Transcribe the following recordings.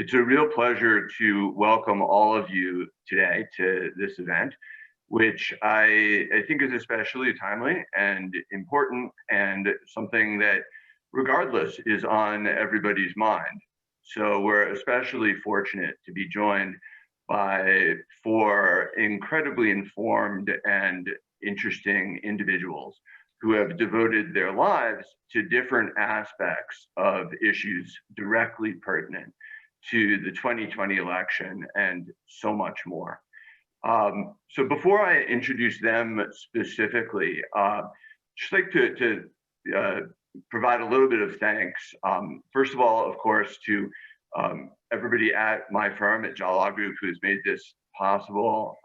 It's a real pleasure to welcome all of you today to this event, which I think is especially timely and important and something that, regardless, is on everybody's mind. So we're especially fortunate to be joined by four incredibly informed and interesting individuals who have devoted their lives to different aspects of issues directly pertinent to the 2020 election and so much more. So before I introduce them specifically, just like to provide a little bit of thanks. First of all, of course, to everybody at my firm at Jlg'S who's made this possible,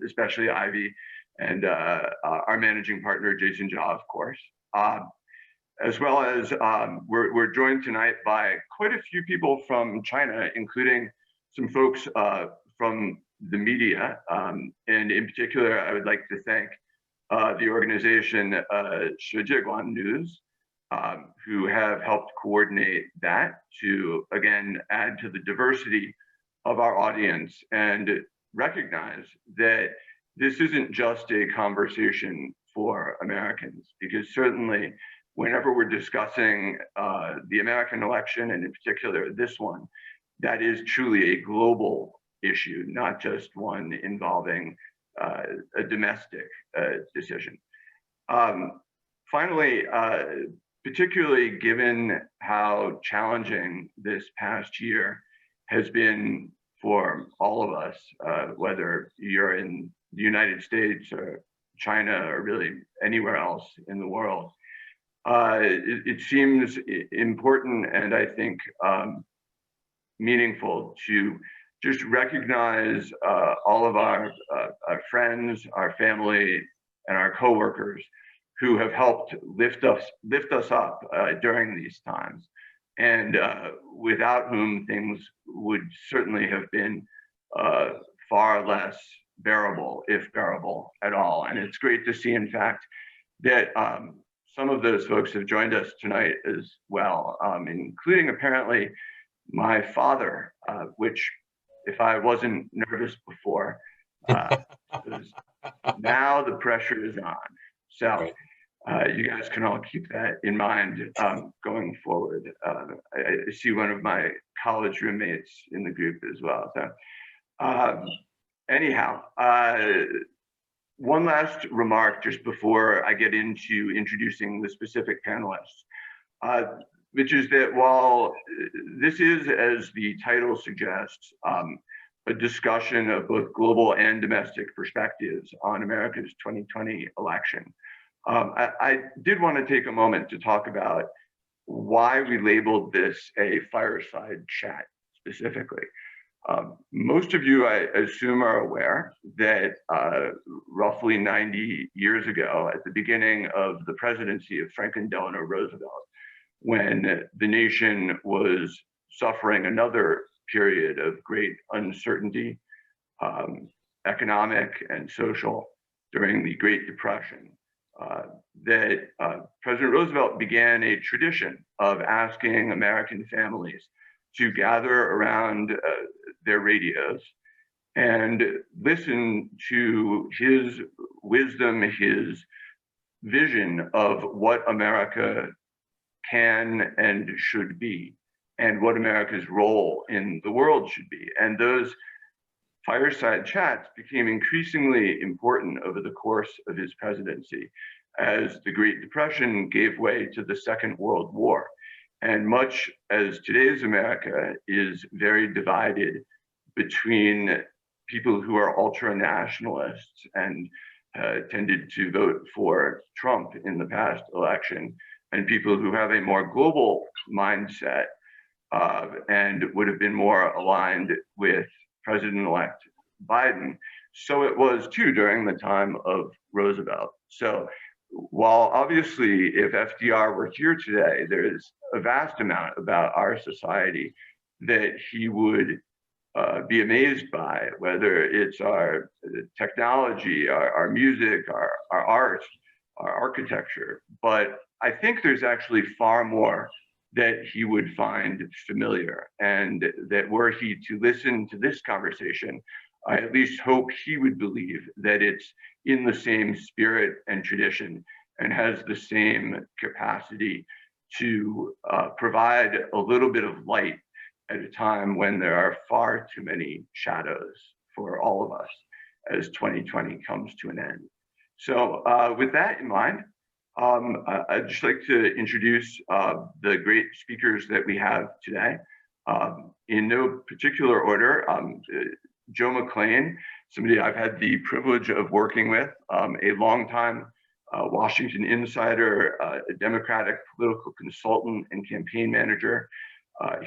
especially Ivy and our managing partner, Jason Jlg'S, of course. As well as we're joined tonight by quite a few people from China, including some folks from the media. And in particular, I would like to thank the organization Jlg'S, who have helped coordinate that to, again, add to the diversity of our audience and recognize that this isn't just a conversation for Americans, because certainly whenever we're discussing the American election, and in particular this one, that is truly a global issue, not just one involving a domestic decision. Finally, particularly given how challenging this past year has been for all of us, whether you're in the United States or China or really anywhere else in the world, it seems important and I think meaningful to just recognize all of our friends, our family, and our coworkers who have helped lift us up during these times, and without whom things would certainly have been far less bearable, if bearable at all. And it's great to see, in fact, that some of those folks have joined us tonight as well, including apparently my father, which, if I wasn't nervous before, now the pressure is on. So you guys can all keep that in mind going forward. I see one of my college roommates in the group as well. So anyhow, one last remark just before I get into introducing the specific panelists, which is that while this is, as the title suggests, a discussion of both global and domestic perspectives on America's 2020 election, I did want to take a moment to talk about why we labeled this a fireside chat specifically. Most of you, I assume, are aware that roughly 90 years ago, at the beginning of the presidency of Franklin Delano Roosevelt, when the nation was suffering another period of great uncertainty, economic and social, during the Great Depression, that President Roosevelt began a tradition of asking American families to gather around their radios and listen to his wisdom, his vision of what America can and should be, and what America's role in the world should be. And those fireside chats became increasingly important over the course of his presidency as the Great Depression gave way to the Second World War. And much as today's America is very divided between people who are ultra-nationalists and tended to vote for Trump in the past election, and people who have a more global mindset and would have been more aligned with President-elect Biden, so it was too during the time of Roosevelt. So while obviously if FDR were here today, there's a vast amount about our society that he would be amazed by, whether it's our technology, our music, our art, our architecture. But I think there's actually far more that he would find familiar, and that were he to listen to this conversation, I at least hope he would believe that it's in the same spirit and tradition and has the same capacity to provide a little bit of light at a time when there are far too many shadows for all of us as 2020 comes to an end. So with that in mind, I'd just like to introduce the great speakers that we have today. In no particular order, Joe Mcclane, somebody I've had the privilege of working with, a longtime Washington insider, a Democratic political consultant and campaign manager.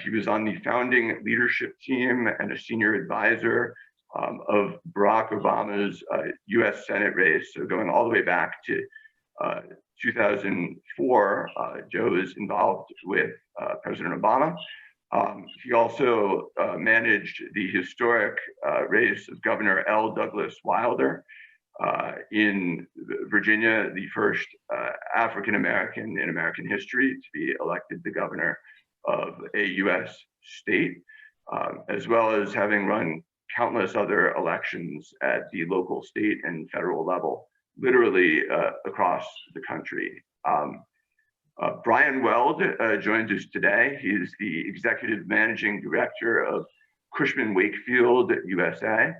He was on the founding leadership team and a senior advisor of Barack Obama's US Senate race. So going all the way back to 2004, Joe is involved with President Obama. He also managed the historic race of Governor L. Douglas Wilder in Virginia, the first African-American in American history to be elected the governor of a US state, as well as having run countless other elections at the local, state, and federal level, literally across the country. Brian Weld joins us today. He is the executive managing director of Cushman Wakefield USA.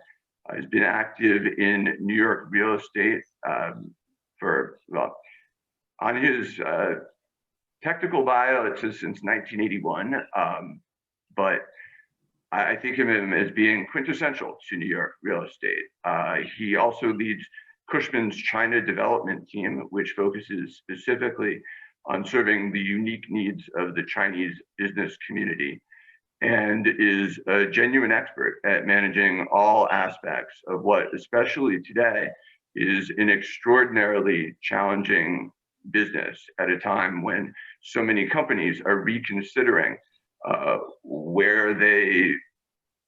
He's been active in New York real estate on his technical bio, it says since 1981, but I think of him as being quintessential to New York real estate. He also leads Cushman's China development team, which focuses specifically on serving the unique needs of the Chinese business community, and is a genuine expert at managing all aspects of what, especially today, is an extraordinarily challenging business at a time when so many companies are reconsidering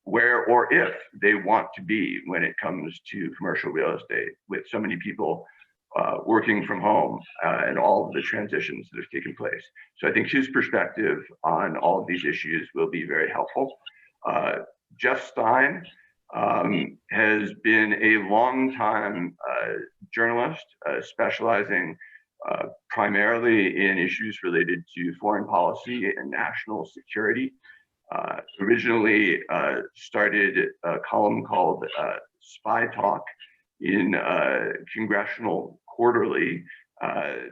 where or if they want to be when it comes to commercial real estate, with so many people working from home and all of the transitions that have taken place. So I think his perspective on all of these issues will be very helpful. Jeff Stein has been a long-time journalist specializing primarily in issues related to foreign policy and national security. Originally started a column called Spy Talk in Congressional Quarterly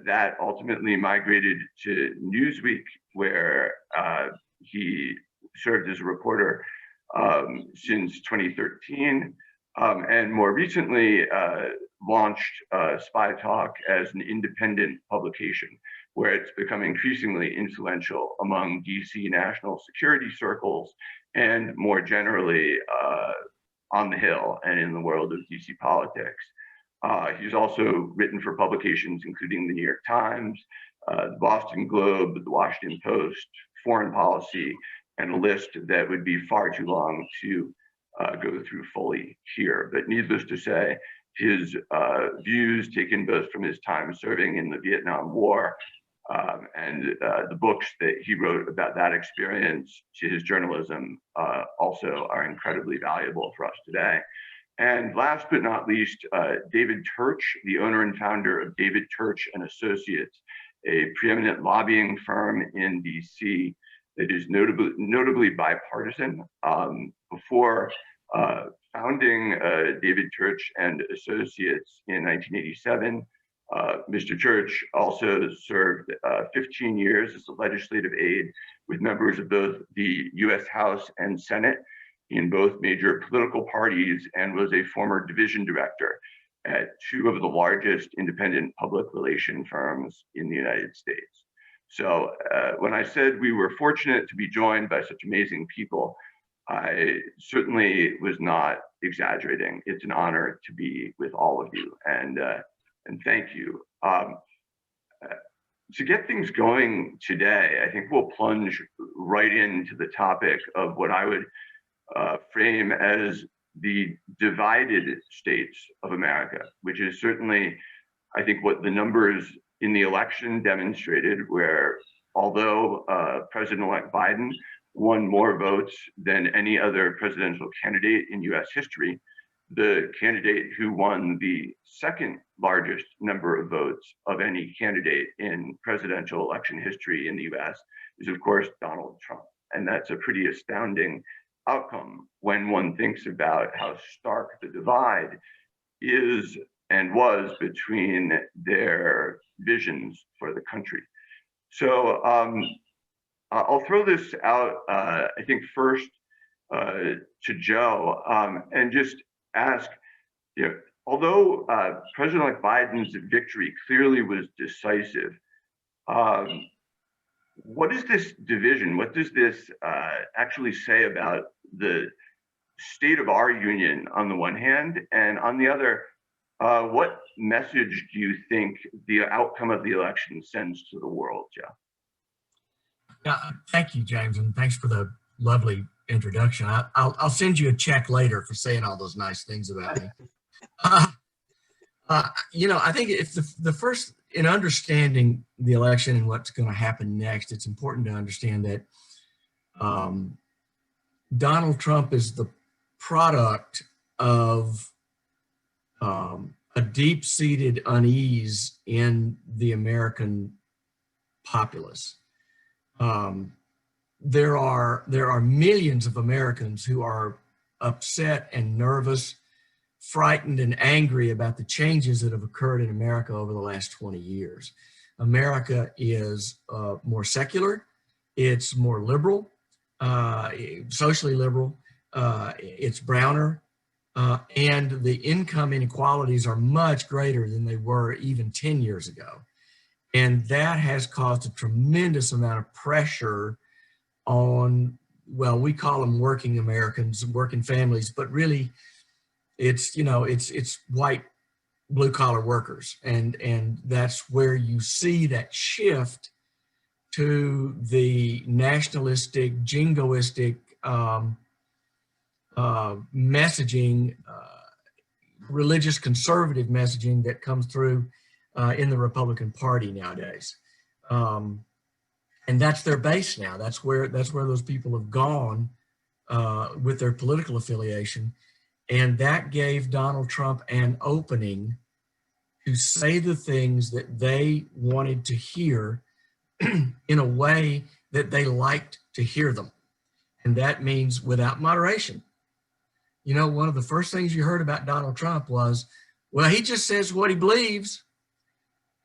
that ultimately migrated to Newsweek, where he served as a reporter since 2013, and more recently launched Spy Talk as an independent publication, where it's become increasingly influential among DC national security circles and more generally on the Hill and in the world of DC politics. He's also written for publications including the New York Times, the Boston Globe, the Washington Post, Foreign Policy, and a list that would be far too long to go through fully here. But needless to say, his views taken both from his time serving in the Vietnam War and the books that he wrote about that experience to his journalism also are incredibly valuable for us today. And last but not least, David Turch, the owner and founder of David Turch and Associates, a preeminent lobbying firm in DC that is notably bipartisan. Before founding David Turch and Associates in 1987, Mr. Turch also served 15 years as a legislative aide with members of both the US House and Senate in both major political parties, and was a former division director at two of the largest independent public relation firms in the United States. So when I said we were fortunate to be joined by such amazing people, I certainly was not exaggerating. It's an honor to be with all of you, and thank you. To get things going today, I think we'll plunge right into the topic of what I would frame as the divided states of America, which is certainly, I think, what the numbers in the election demonstrated, where although President-elect Biden won more votes than any other presidential candidate in US history, the candidate who won the second largest number of votes of any candidate in presidential election history in the US is, of course, Donald Trump. And that's a pretty astounding outcome when one thinks about how stark the divide is and was between their visions for the country. So I'll throw this out, I think, first to Joe, and just ask, although President-elect Biden's victory clearly was decisive, what is this division? What does this actually say about the state of our union on the one hand, and on the other, what message do you think the outcome of the election sends to the world, Joe? Yeah, thank you, James, and thanks for the lovely introduction. I'll send you a check later for saying all those nice things about me. I think it's the first, in understanding the election and what's going to happen next, it's important to understand that Donald Trump is the product of a deep-seated unease in the American populace. There are millions of Americans who are upset and nervous, frightened and angry about the changes that have occurred in America over the last 20 years. America is more secular, it's more liberal, socially liberal, it's browner, and the income inequalities are much greater than they were even 10 years ago. And that has caused a tremendous amount of pressure on, well, we call them working Americans, working families, but really it's white blue collar workers. And that's where you see that shift to the nationalistic, jingoistic messaging, religious conservative messaging that comes through in the Republican Party nowadays. And that's their base now. That's where those people have gone with their political affiliation. And that gave Donald Trump an opening to say the things that they wanted to hear in a way that they liked to hear them. And that means without moderation. One of the first things you heard about Donald Trump was, well, he just says what he believes.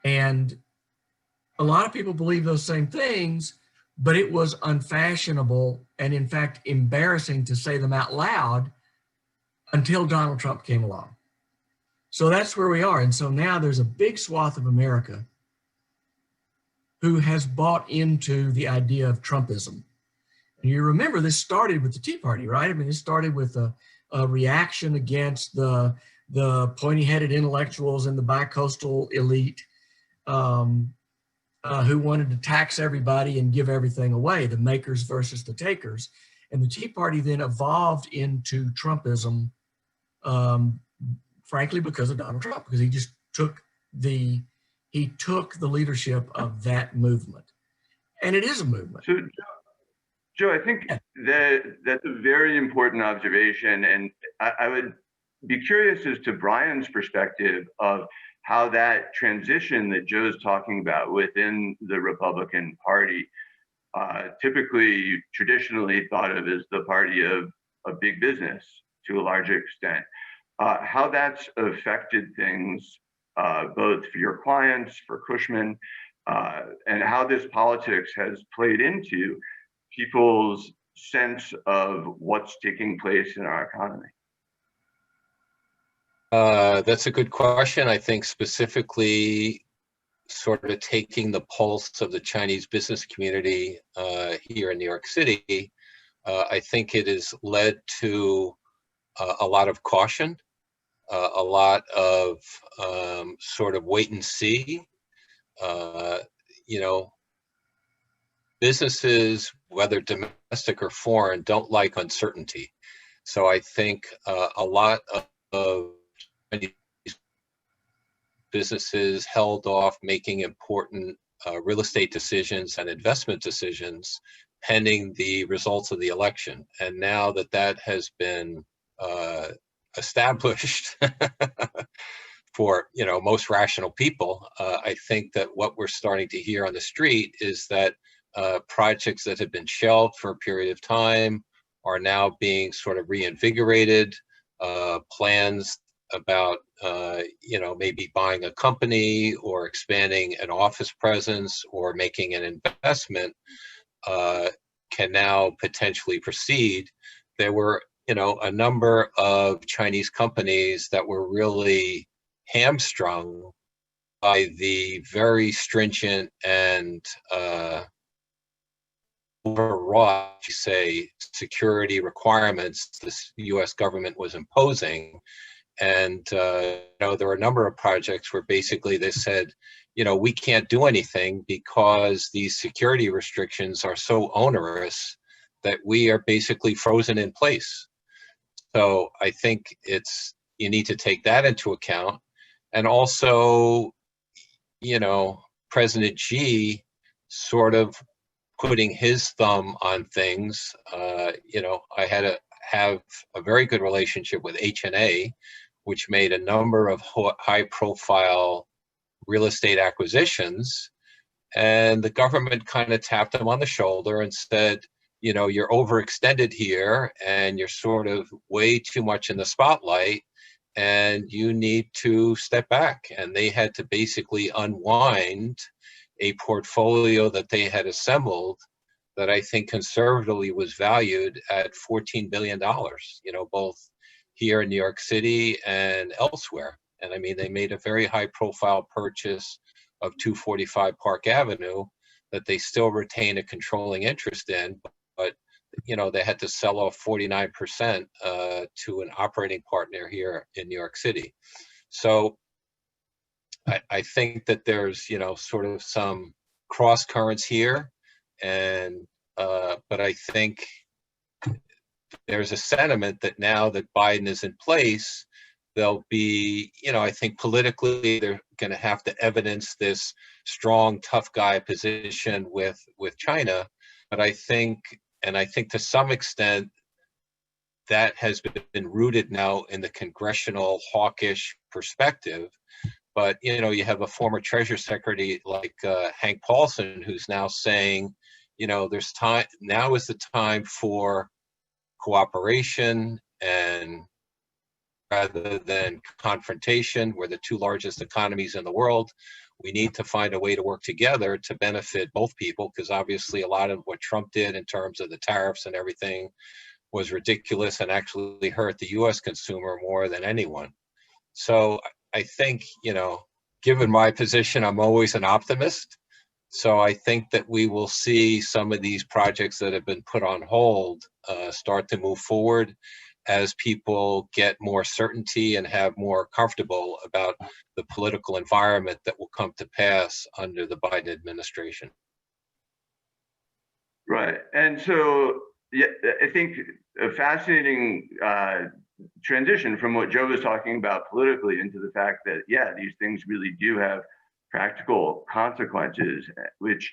And a lot of people believe those same things, but it was unfashionable and, in fact, embarrassing to say them out loud until Donald Trump came along. So that's where we are. And so now there's a big swath of America who has bought into the idea of Trumpism. And you remember this started with the Tea Party, right? I mean, this started with a reaction against the pointy-headed intellectuals and the bicoastal elite who wanted to tax everybody and give everything away, the makers versus the takers. And the Tea Party then evolved into Trumpism, frankly, because of Donald Trump, because he just took the leadership of that movement. And it is a movement. So, Joe, I think that's a very important observation. And I would be curious as to Brian's perspective of how that transition that Joe's talking about within the Republican Party, typically traditionally thought of as the party of big business to a large extent, how that's affected things both for your clients, for Cushman, and how this politics has played into people's sense of what's taking place in our economy. That's a good question. I think specifically sort of taking the pulse of the Chinese business community here in New York City, I think it has led to a lot of caution, a lot of sort of wait and see. Businesses, whether domestic or foreign, don't like uncertainty. So I think a lot of businesses held off making important real estate decisions and investment decisions pending the results of the election. And now that that has been established for most rational people, I think that what we're starting to hear on the street is that projects that have been shelved for a period of time are now being sort of reinvigorated. Plans about maybe buying a company or expanding an office presence or making an investment can now potentially proceed. There were a number of Chinese companies that were really hamstrung by the very stringent and overwrought, say, security requirements the U.S. government was imposing. And there were a number of projects where basically they said, we can't do anything because these security restrictions are so onerous that we are basically frozen in place. So I think you need to take that into account. And also, President Xi sort of putting his thumb on things. I have a very good relationship with HNA, which made a number of high-profile real estate acquisitions, and the government kind of tapped them on the shoulder and said, you're overextended here, and you're sort of way too much in the spotlight, and you need to step back. And they had to basically unwind a portfolio that they had assembled that I think conservatively was valued at $14 billion, both here in New York City and elsewhere. And I mean, they made a very high profile purchase of 245 Park Avenue that they still retain a controlling interest in, but they had to sell off 49% to an operating partner here in New York City. So I think that there's, sort of some cross currents here, and but I think there's a sentiment that now that Biden is in place, there'll be, I think politically they're going to have to evidence this strong, tough guy position with China. But I think to some extent that has been rooted now in the congressional hawkish perspective. But, you have a former Treasury Secretary like Hank Paulson, who's now saying, there's time, now is the time for cooperation, and rather than confrontation. We're the two largest economies in the world. We need to find a way to work together to benefit both people, because obviously a lot of what Trump did in terms of the tariffs and everything was ridiculous and actually hurt the U.S. consumer more than anyone. So I think, given my position, I'm always an optimist. So I think that we will see some of these projects that have been put on hold start to move forward as people get more certainty and have more comfortable about the political environment that will come to pass under the Biden administration. Right. And so, yeah, I think a fascinating transition from what Joe was talking about politically into the fact that, yeah, these things really do have practical consequences, which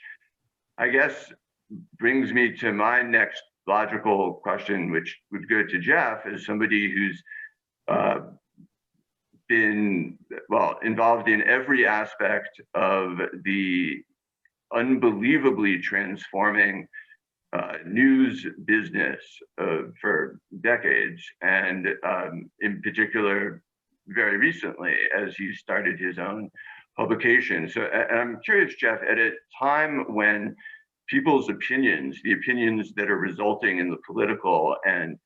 I guess brings me to my next logical question, which would go to Jeff, as somebody who's been, involved in every aspect of the unbelievably transforming news business for decades, and in particular, very recently, as he started his own publication. So, and I'm curious, Jeff, at a time when people's opinions, the opinions that are resulting in the political and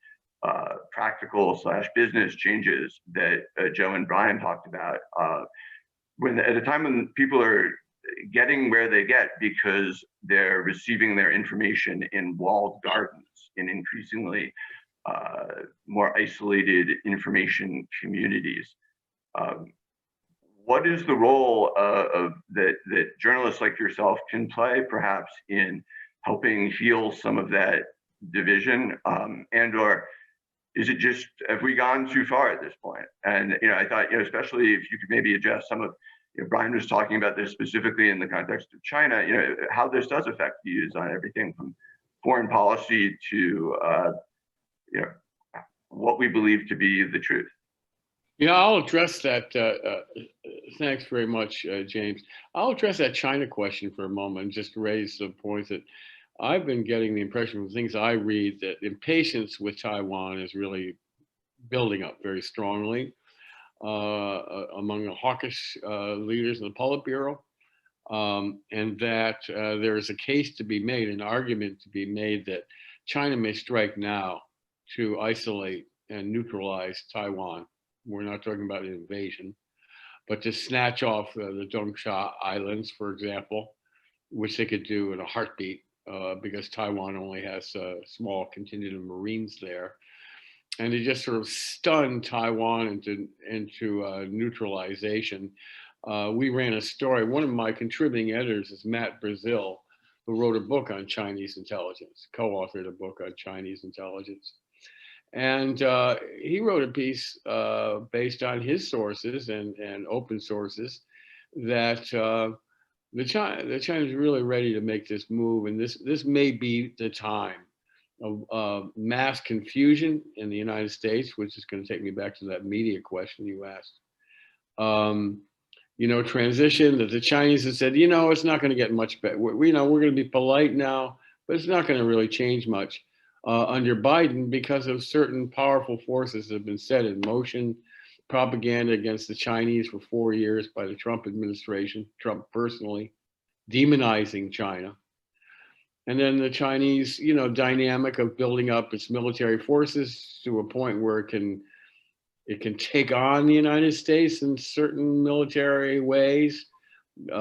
practical / business changes that Joe and Brian talked about, at a time when people are getting where they get because they're receiving their information in walled gardens, in increasingly more isolated information communities. What is the role that journalists like yourself can play, perhaps, in helping heal some of that division, and or is it just, have we gone too far at this point? And I thought, especially if you could maybe address some of Brian was talking about this specifically in the context of China, how this does affect views on everything from foreign policy to, what we believe to be the truth. Yeah, I'll address that. Thanks very much, James. I'll address that China question for a moment, just to raise the point that I've been getting the impression from things I read that impatience with Taiwan is really building up very strongly among the hawkish leaders in the Politburo, and that there is a case to be made, an argument to be made that China may strike now to isolate and neutralize Taiwan. We're not talking about an invasion, but to snatch off the Dongsha Islands, for example, which they could do in a heartbeat because Taiwan only has a small contingent of Marines there. And to just sort of stun Taiwan into neutralization. We ran a story. One of my contributing editors is Matt Brazil, who wrote a book on Chinese intelligence, co-authored a book on Chinese intelligence. And he wrote a piece based on his sources and open sources that the China's really ready to make this move, and this may be the time of mass confusion in the United States, which is going to take me back to that media question you asked. Transition that the Chinese have said, it's not going to get much better. We're going to be polite now, but it's not going to really change much under Biden because of certain powerful forces that have been set in motion. Propaganda against the Chinese for 4 years by the Trump administration, Trump personally, demonizing China. And then the Chinese, dynamic of building up its military forces to a point where it can take on the United States in certain military ways, with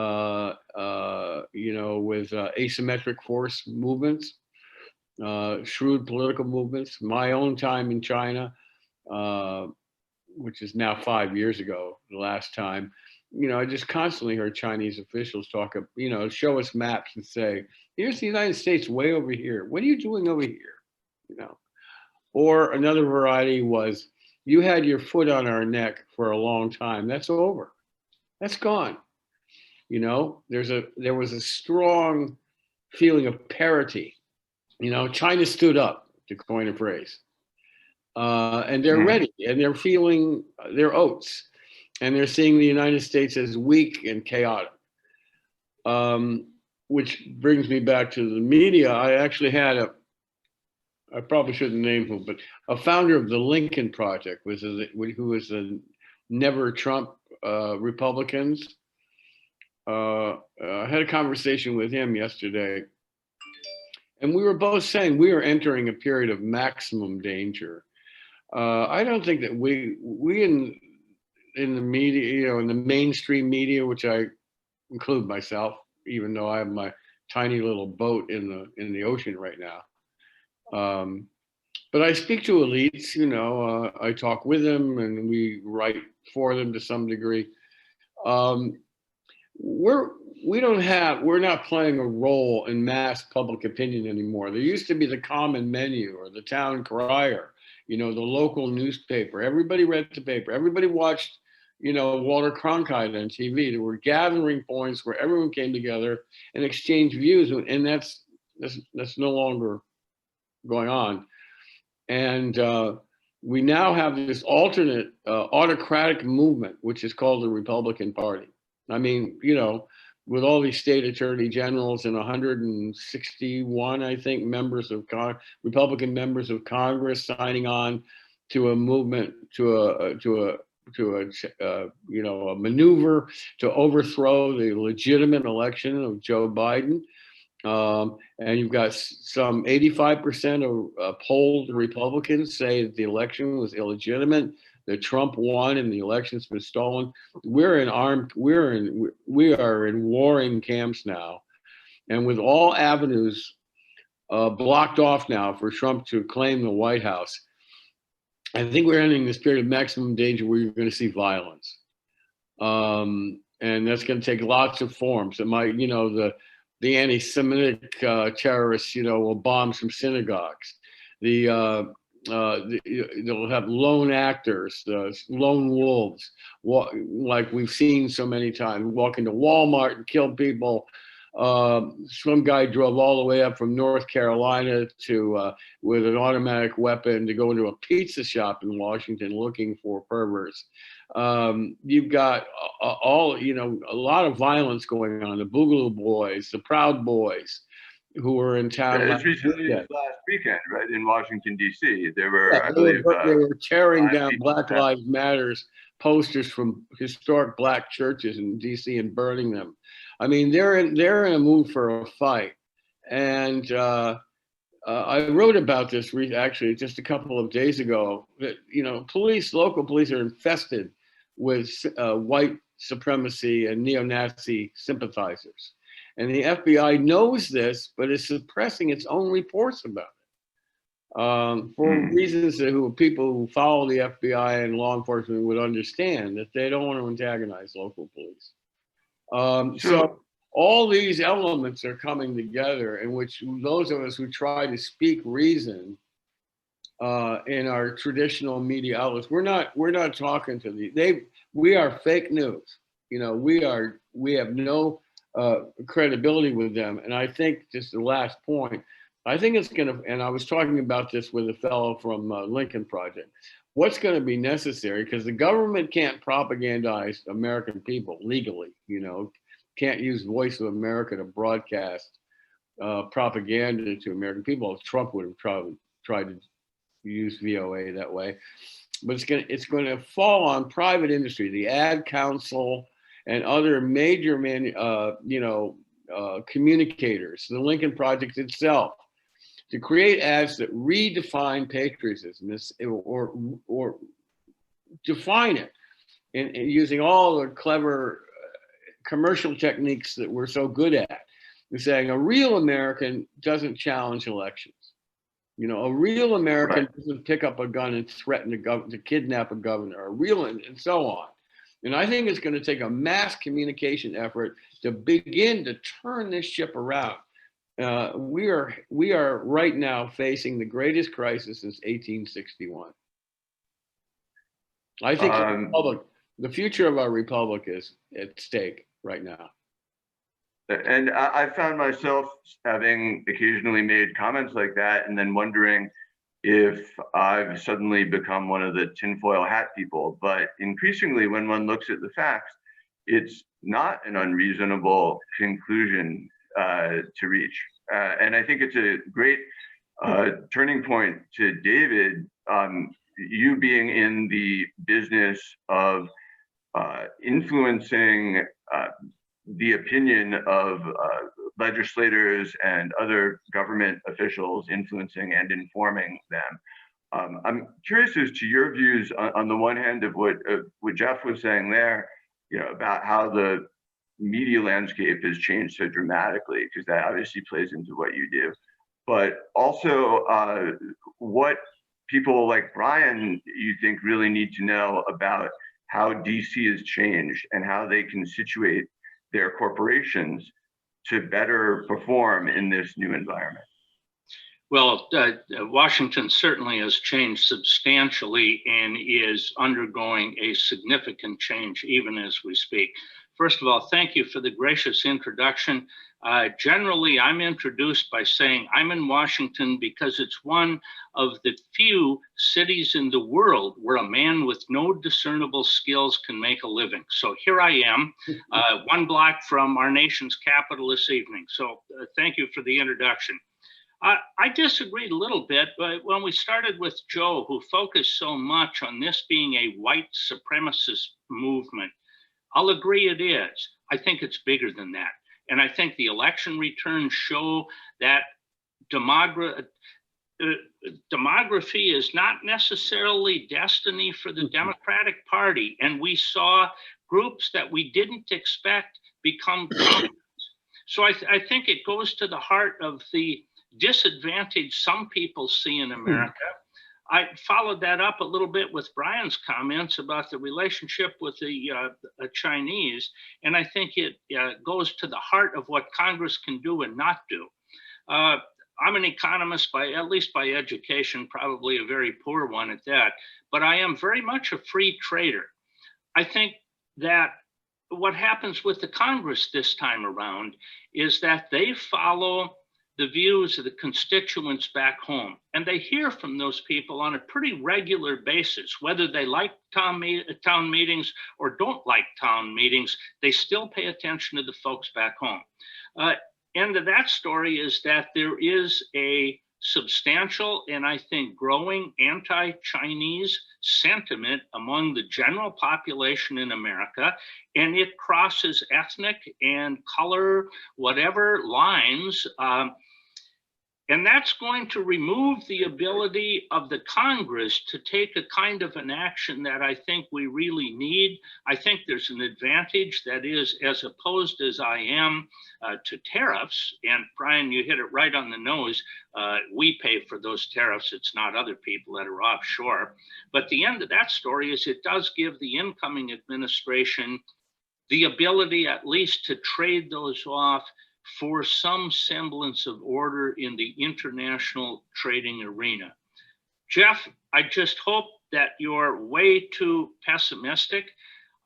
asymmetric force movements, shrewd political movements. My own time in China, which is now 5 years ago, the last time, I just constantly heard Chinese officials talk, show us maps and say, here's the United States way over here. What are you doing over here? Or another variety was, you had your foot on our neck for a long time. That's over. That's gone. There was a strong feeling of parity. China stood up, to coin a phrase. And they're ready, and they're feeling their oats, and they're seeing the United States as weak and chaotic. Which brings me back to the media. I actually had I probably shouldn't name him, but a founder of the Lincoln Project, who was the Never Trump Republicans. I had a conversation with him yesterday, and we were both saying we are entering a period of maximum danger. I don't think that we in the media, in the mainstream media, which I include myself, even though I have my tiny little boat in the ocean right now. But I speak to elites, I talk with them and we write for them to some degree. We're not playing a role in mass public opinion anymore. There used to be the common menu or the town crier, the local newspaper. Everybody read the paper. Everybody watched, Walter Cronkite on TV. There were gathering points where everyone came together and exchanged views, and that's no longer going on. And we now have this alternate autocratic movement, which is called the Republican Party. I mean, with all these state attorney generals and 161, I think, Republican members of Congress signing on to a movement, to a maneuver to overthrow the legitimate election of Joe Biden. And you've got some 85% of polled Republicans say that the election was illegitimate, that Trump won and the election's been stolen. We are in warring camps now, and with all avenues blocked off now for Trump to claim the White House, I think we're entering this period of maximum danger where you're going to see violence, and that's going to take lots of forms. It might, the anti-Semitic terrorists, will bomb some synagogues. The they'll have lone actors, lone wolves, like we've seen so many times, walk into Walmart and kill people. Some guy drove all the way up from North Carolina to with an automatic weapon to go into a pizza shop in Washington looking for perverts. You've got all, a lot of violence going on. The Boogaloo Boys, the Proud Boys, who were in town. As recently as last weekend, right, in Washington, D.C. There were, I believe, they were tearing down Black Lives Matters posters from historic black churches in D.C. and burning them. I mean, they're in a mood for a fight. And I wrote about this actually just a couple of days ago, that, local police are infested with white supremacy and neo-Nazi sympathizers. And the FBI knows this, but is suppressing its own reports about it. For reasons that people who follow the FBI and law enforcement would understand, that they don't want to antagonize local police. So all these elements are coming together, in which those of us who try to speak reason in our traditional media outlets, we're not talking to we are fake news. We have no credibility with them. And I think, just the last point, I think it's going to, and I was talking about this with a fellow from Lincoln Project, what's going to be necessary, because the government can't propagandize American people legally, can't use Voice of America to broadcast propaganda to American people. Trump would have tried to use VOA that way. But it's going to fall on private industry, the ad council, and other major communicators, the Lincoln Project itself, to create ads that redefine patriotism, or define it, and using all the clever commercial techniques that we're so good at. We're saying a real American doesn't challenge elections. A real American doesn't pick up a gun and threaten to kidnap a governor, and so on. And I think it's going to take a mass communication effort to begin to turn this ship around. We are right now facing the greatest crisis since 1861. I think the future of our republic is at stake right now. And I found myself having occasionally made comments like that, and then wondering if I've suddenly become one of the tinfoil hat people. But increasingly, when one looks at the facts, it's not an unreasonable conclusion to reach. And I think it's a great turning point to David, you being in the business of influencing the opinion of legislators and other government officials, influencing and informing them. I'm curious as to your views on the one hand of what Jeff was saying there, about how the media landscape has changed so dramatically, because that obviously plays into what you do, but also what people like Brian you think really need to know about how DC has changed and how they can situate their corporations to better perform in this new environment. Well, Washington certainly has changed substantially and is undergoing a significant change even as we speak. First of all, thank you for the gracious introduction. Generally, I'm introduced by saying I'm in Washington because it's one of the few cities in the world where a man with no discernible skills can make a living. So here I am, one block from our nation's capital this evening. So thank you for the introduction. I disagreed a little bit, but when we started with Joe, who focused so much on this being a white supremacist movement, I'll agree it is. I think it's bigger than that. And I think the election returns show that demography is not necessarily destiny for the Democratic Party. And we saw groups that we didn't expect become dominant. So I think it goes to the heart of the disadvantage some people see in America. I followed that up a little bit with Brian's comments about the relationship with the Chinese, and I think it goes to the heart of what Congress can do and not do. I'm an economist at least by education, probably a very poor one at that, but I am very much a free trader. I think that what happens with the Congress this time around is that they follow the views of the constituents back home, and they hear from those people on a pretty regular basis, whether they like town meetings or don't like town meetings, they still pay attention to the folks back home. End of that story is that there is a substantial and I think growing anti-Chinese sentiment among the general population in America, and it crosses ethnic and color, whatever lines. And that's going to remove the ability of the Congress to take a kind of an action that I think we really need. I think there's an advantage that is, as opposed as I am to tariffs, and Brian, you hit it right on the nose, we pay for those tariffs, it's not other people that are offshore. But the end of that story is it does give the incoming administration the ability at least to trade those off for some semblance of order in the international trading arena. Jeff, I just hope that you're way too pessimistic.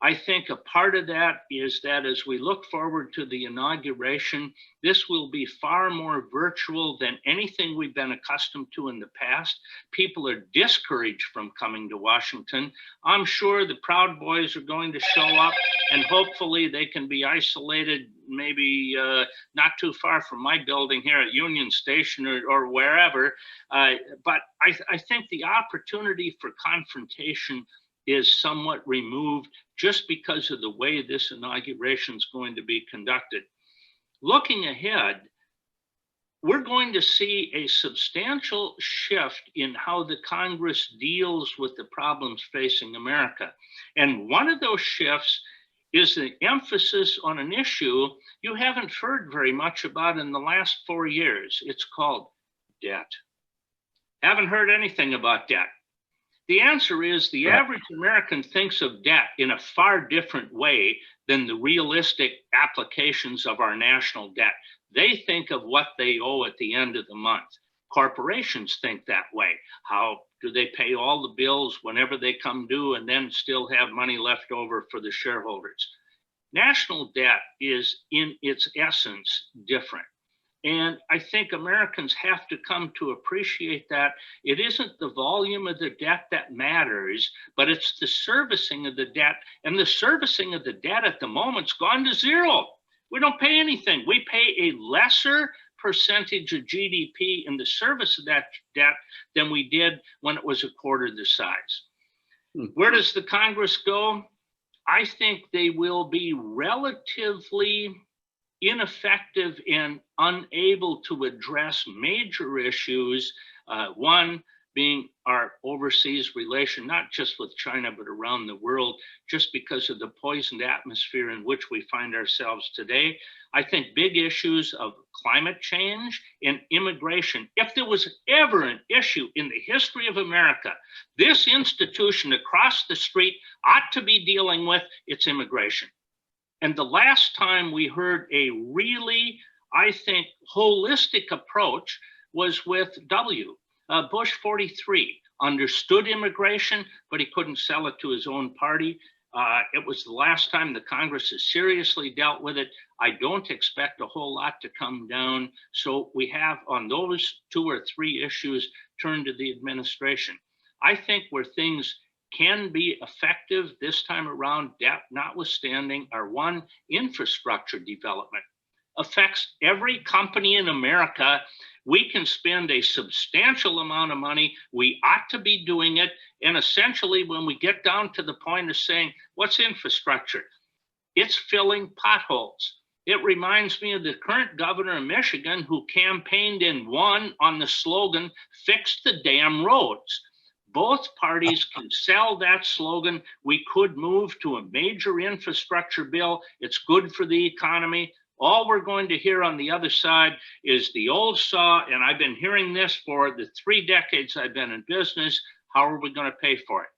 I think a part of that is that as we look forward to the inauguration, this will be far more virtual than anything we've been accustomed to in the past. People are discouraged from coming to Washington. I'm sure the Proud Boys are going to show up, and hopefully they can be isolated, maybe not too far from my building here at Union Station or wherever. But I think the opportunity for confrontation is somewhat removed just because of the way this inauguration is going to be conducted. Looking ahead, we're going to see a substantial shift in how the Congress deals with the problems facing America. And one of those shifts is the emphasis on an issue you haven't heard very much about in the last 4 years. It's called debt. Haven't heard anything about debt. The answer is the average American thinks of debt in a far different way than the realistic applications of our national debt. They think of what they owe at the end of the month. Corporations think that way. How do they pay all the bills whenever they come due and then still have money left over for the shareholders? National debt is in its essence different. And I think Americans have to come to appreciate that it isn't the volume of the debt that matters, but it's the servicing of the debt. And the servicing of the debt at the moment's gone to zero. We don't pay anything. We pay a lesser percentage of GDP in the service of that debt than we did when it was a quarter the size. Where does the Congress go? I think they will be relatively ineffective and unable to address major issues, one being our overseas relation, not just with China, but around the world, just because of the poisoned atmosphere in which we find ourselves today. I think big issues of climate change and immigration. If there was ever an issue in the history of America, this institution across the street ought to be dealing with, it's immigration. And the last time we heard a really, I think, holistic approach was with Bush 43, understood immigration, but he couldn't sell it to his own party. It was the last time the Congress has seriously dealt with it. I don't expect a whole lot to come down. So we have on those 2 or 3 issues turned to the administration. I think where things can be effective this time around, debt notwithstanding, are one, infrastructure development. Affects every company in America. We can spend a substantial amount of money. We ought to be doing it. And essentially, when we get down to the point of saying, what's infrastructure? It's filling potholes. It reminds me of the current governor of Michigan who campaigned and won on the slogan, fix the damn roads. Both parties can sell that slogan. We could move to a major infrastructure bill. It's good for the economy. All we're going to hear on the other side is the old saw, and I've been hearing this for the 3 decades I've been in business. How are we going to pay for it?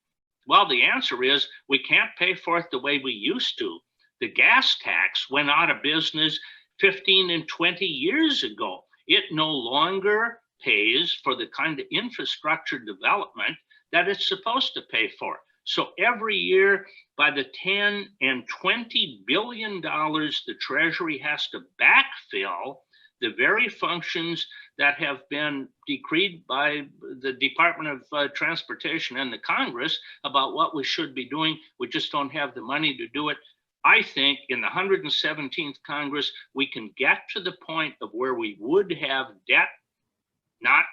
Well, the answer is we can't pay for it the way we used to. The gas tax went out of business 15 and 20 years ago. it no longer pays for the kind of infrastructure development that it's supposed to pay for. So every year, by the $10 and $20 billion the Treasury has to backfill the very functions that have been decreed by the Department of Transportation and the Congress about what we should be doing. We just don't have the money to do it. I think in the 117th Congress, we can get to the point of where we would have debt not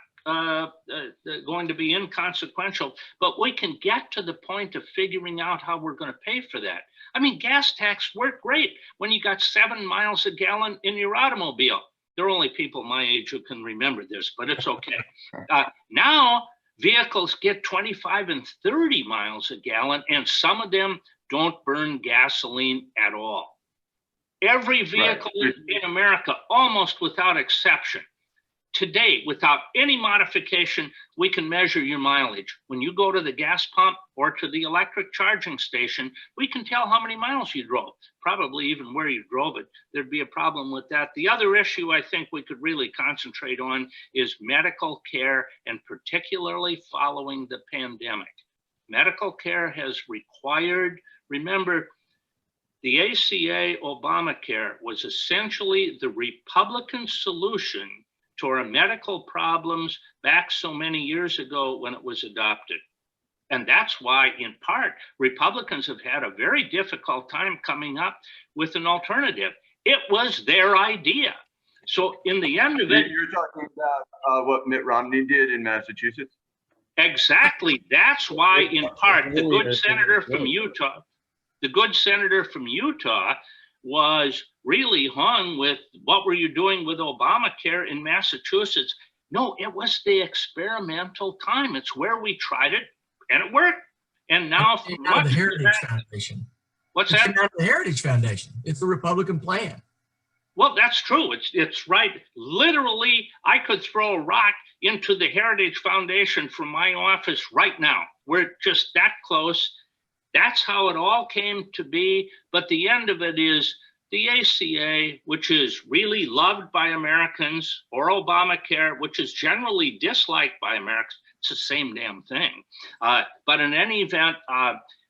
going to be inconsequential, but we can get to the point of figuring out how we're going to pay for that. I mean, gas tax worked great when you got 7 miles a gallon in your automobile. There are only people my age who can remember this, but it's okay. Now vehicles get 25 and 30 miles a gallon, and some of them don't burn gasoline at all. Every vehicle in America, almost without exception, today, without any modification, we can measure your mileage. When you go to the gas pump or to the electric charging station, we can tell how many miles you drove, probably even where you drove it. There'd be a problem with that. The other issue I think we could really concentrate on is medical care, and particularly following the pandemic. Medical care has required, remember, the ACA Obamacare was essentially the Republican solution to our medical problems back so many years ago when it was adopted. And that's why, in part, Republicans have had a very difficult time coming up with an alternative. It was their idea. So in the end of it— You're talking about what Mitt Romney did in Massachusetts? Exactly. That's why, in part, the good senator from Utah was really hung with, what were you doing with Obamacare in Massachusetts? No, it was the experimental time. It's where we tried it and it worked. And now It came out of the Heritage Foundation. What's It that? came out of the Heritage Foundation. It's the Republican plan. Well, that's true. It's right. Literally, I could throw a rock into the Heritage Foundation from my office right now. We're just that close. That's how it all came to be. But the end of it is the ACA, which is really loved by Americans, or Obamacare, which is generally disliked by Americans. It's the same damn thing. But in any event,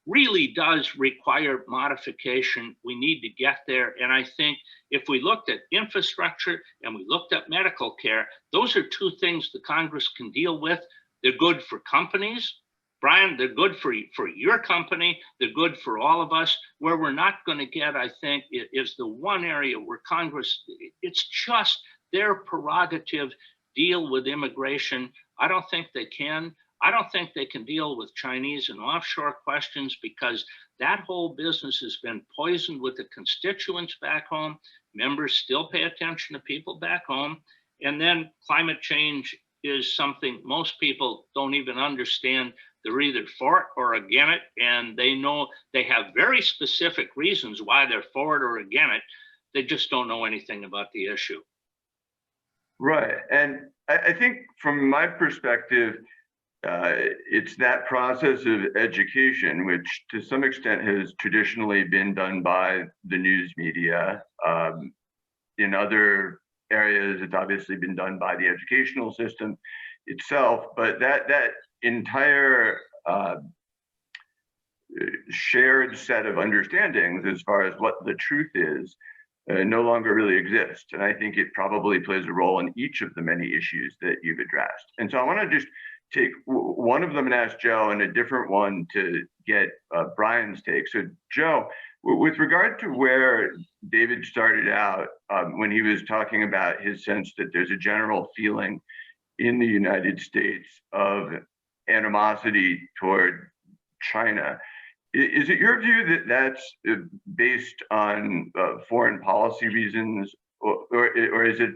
really does require modification. We need to get there. And I think if we looked at infrastructure and we looked at medical care, those are two things the Congress can deal with. They're good for companies. Brian, they're good for your company. They're good for all of us. Where we're not going to get, I think, is the one area where Congress, it's just their prerogative, deal with immigration. I don't think they can. I don't think they can deal with Chinese and offshore questions, because that whole business has been poisoned with the constituents back home. Members still pay attention to people back home. And then climate change is something most people don't even understand. They're either for it or against it, and they know they have very specific reasons why they're for it or against it. They just don't know anything about the issue. Right. And I think from my perspective, it's that process of education, which to some extent has traditionally been done by the news media. In other areas, it's obviously been done by the educational system itself, but that entire shared set of understandings as far as what the truth is no longer really exists. And I think it probably plays a role in each of the many issues that you've addressed. And so I want to just take one of them and ask Joe, and a different one to get Brian's take. So Joe, with regard to where David started out when he was talking about his sense that there's a general feeling in the United States of animosity toward China, is it your view that that's based on foreign policy reasons, or is it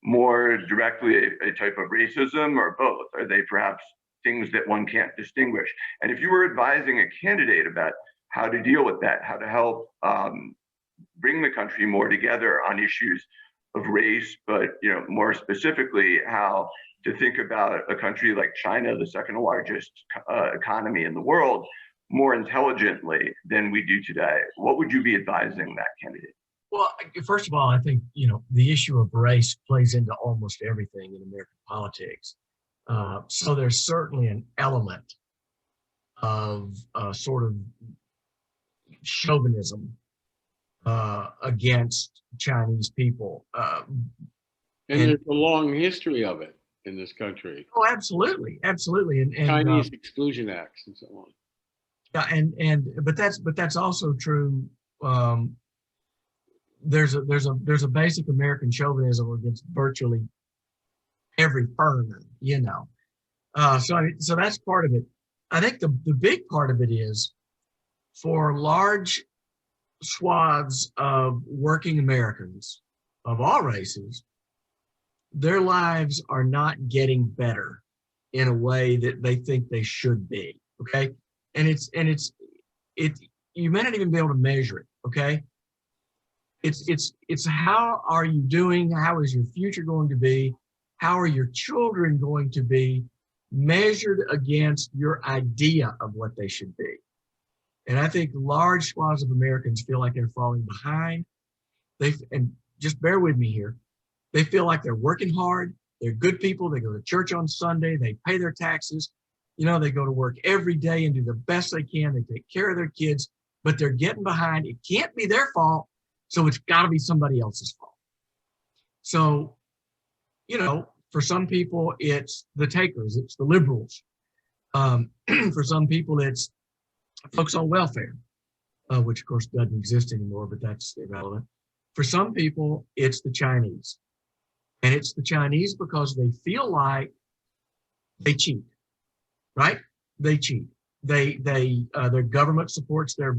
more directly a type of racism, or both? Are they perhaps things that one can't distinguish? And if you were advising a candidate about how to deal with that, how to help bring the country more together on issues of race, but more specifically how to think about a country like China, the second largest economy in the world, more intelligently than we do today, what would you be advising that candidate? Well, first of all, I think, the issue of race plays into almost everything in American politics. So there's certainly an element of sort of chauvinism against Chinese people. And there's a long history of it in this country. Oh, absolutely, absolutely, and Chinese exclusion acts and so on. Yeah, but that's also true. There's a basic American chauvinism against virtually every foreigner, So that's part of it. I think the big part of it is for large swaths of working Americans of all races, their lives are not getting better in a way that they think they should be. Okay. And you may not even be able to measure it. Okay. It's how are you doing? How is your future going to be? How are your children going to be measured against your idea of what they should be? And I think large swaths of Americans feel like they're falling behind. And just bear with me here. They feel like they're working hard. They're good people. They go to church on Sunday. They pay their taxes. They go to work every day and do the best they can. They take care of their kids, but they're getting behind. It can't be their fault. So it's got to be somebody else's fault. So, for some people, it's the takers. It's the liberals. For some people, it's folks on welfare, which of course doesn't exist anymore, but that's irrelevant. For some people, it's the Chinese. And it's the Chinese because they feel like they cheat, right? They cheat. Their government supports their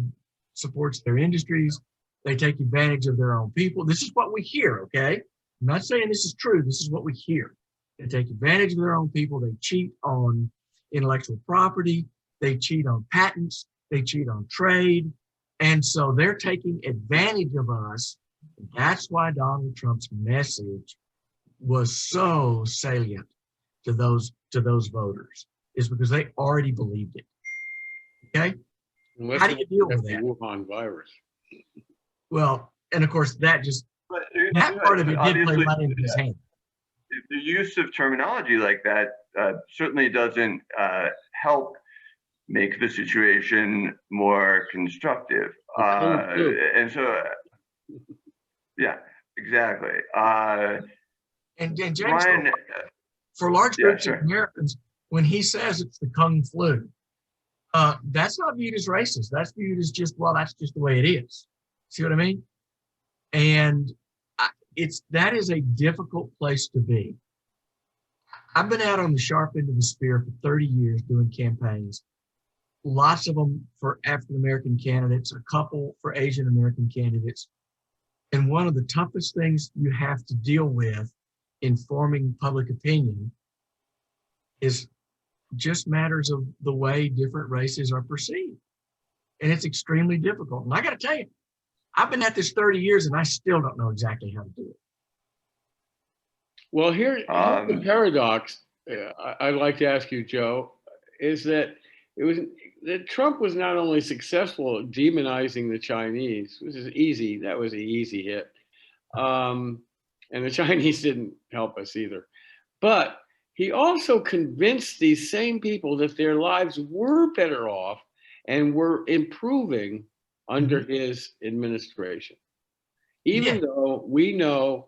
industries. They take advantage of their own people. This is what we hear, okay? I'm not saying this is true. This is what we hear. They take advantage of their own people. They cheat on intellectual property. They cheat on patents. They cheat on trade. And so they're taking advantage of us. That's why Donald Trump's message was so salient to those voters, is because they already believed it. Okay? How do you deal with that? Wuhan virus. Well, and of course that part of it did play right into his hand. The use of terminology like that certainly doesn't help make the situation more constructive. And so, yeah, exactly. And James, Ryan, for large groups of Americans, when he says it's the Kung flu, that's not viewed as racist. That's viewed as that's just the way it is. See what I mean? And that is a difficult place to be. I've been out on the sharp end of the spear for 30 years doing campaigns, lots of them for African-American candidates, a couple for Asian-American candidates. And one of the toughest things you have to deal with in forming public opinion is just matters of the way different races are perceived. And it's extremely difficult. And I got to tell you, I've been at this 30 years and I still don't know exactly how to do it. Well, here's the paradox I'd like to ask you, Joe, is that Trump was not only successful at demonizing the Chinese, which is easy, that was an easy hit. And the Chinese didn't help us either. But he also convinced these same people that their lives were better off and were improving under his administration. Even though we know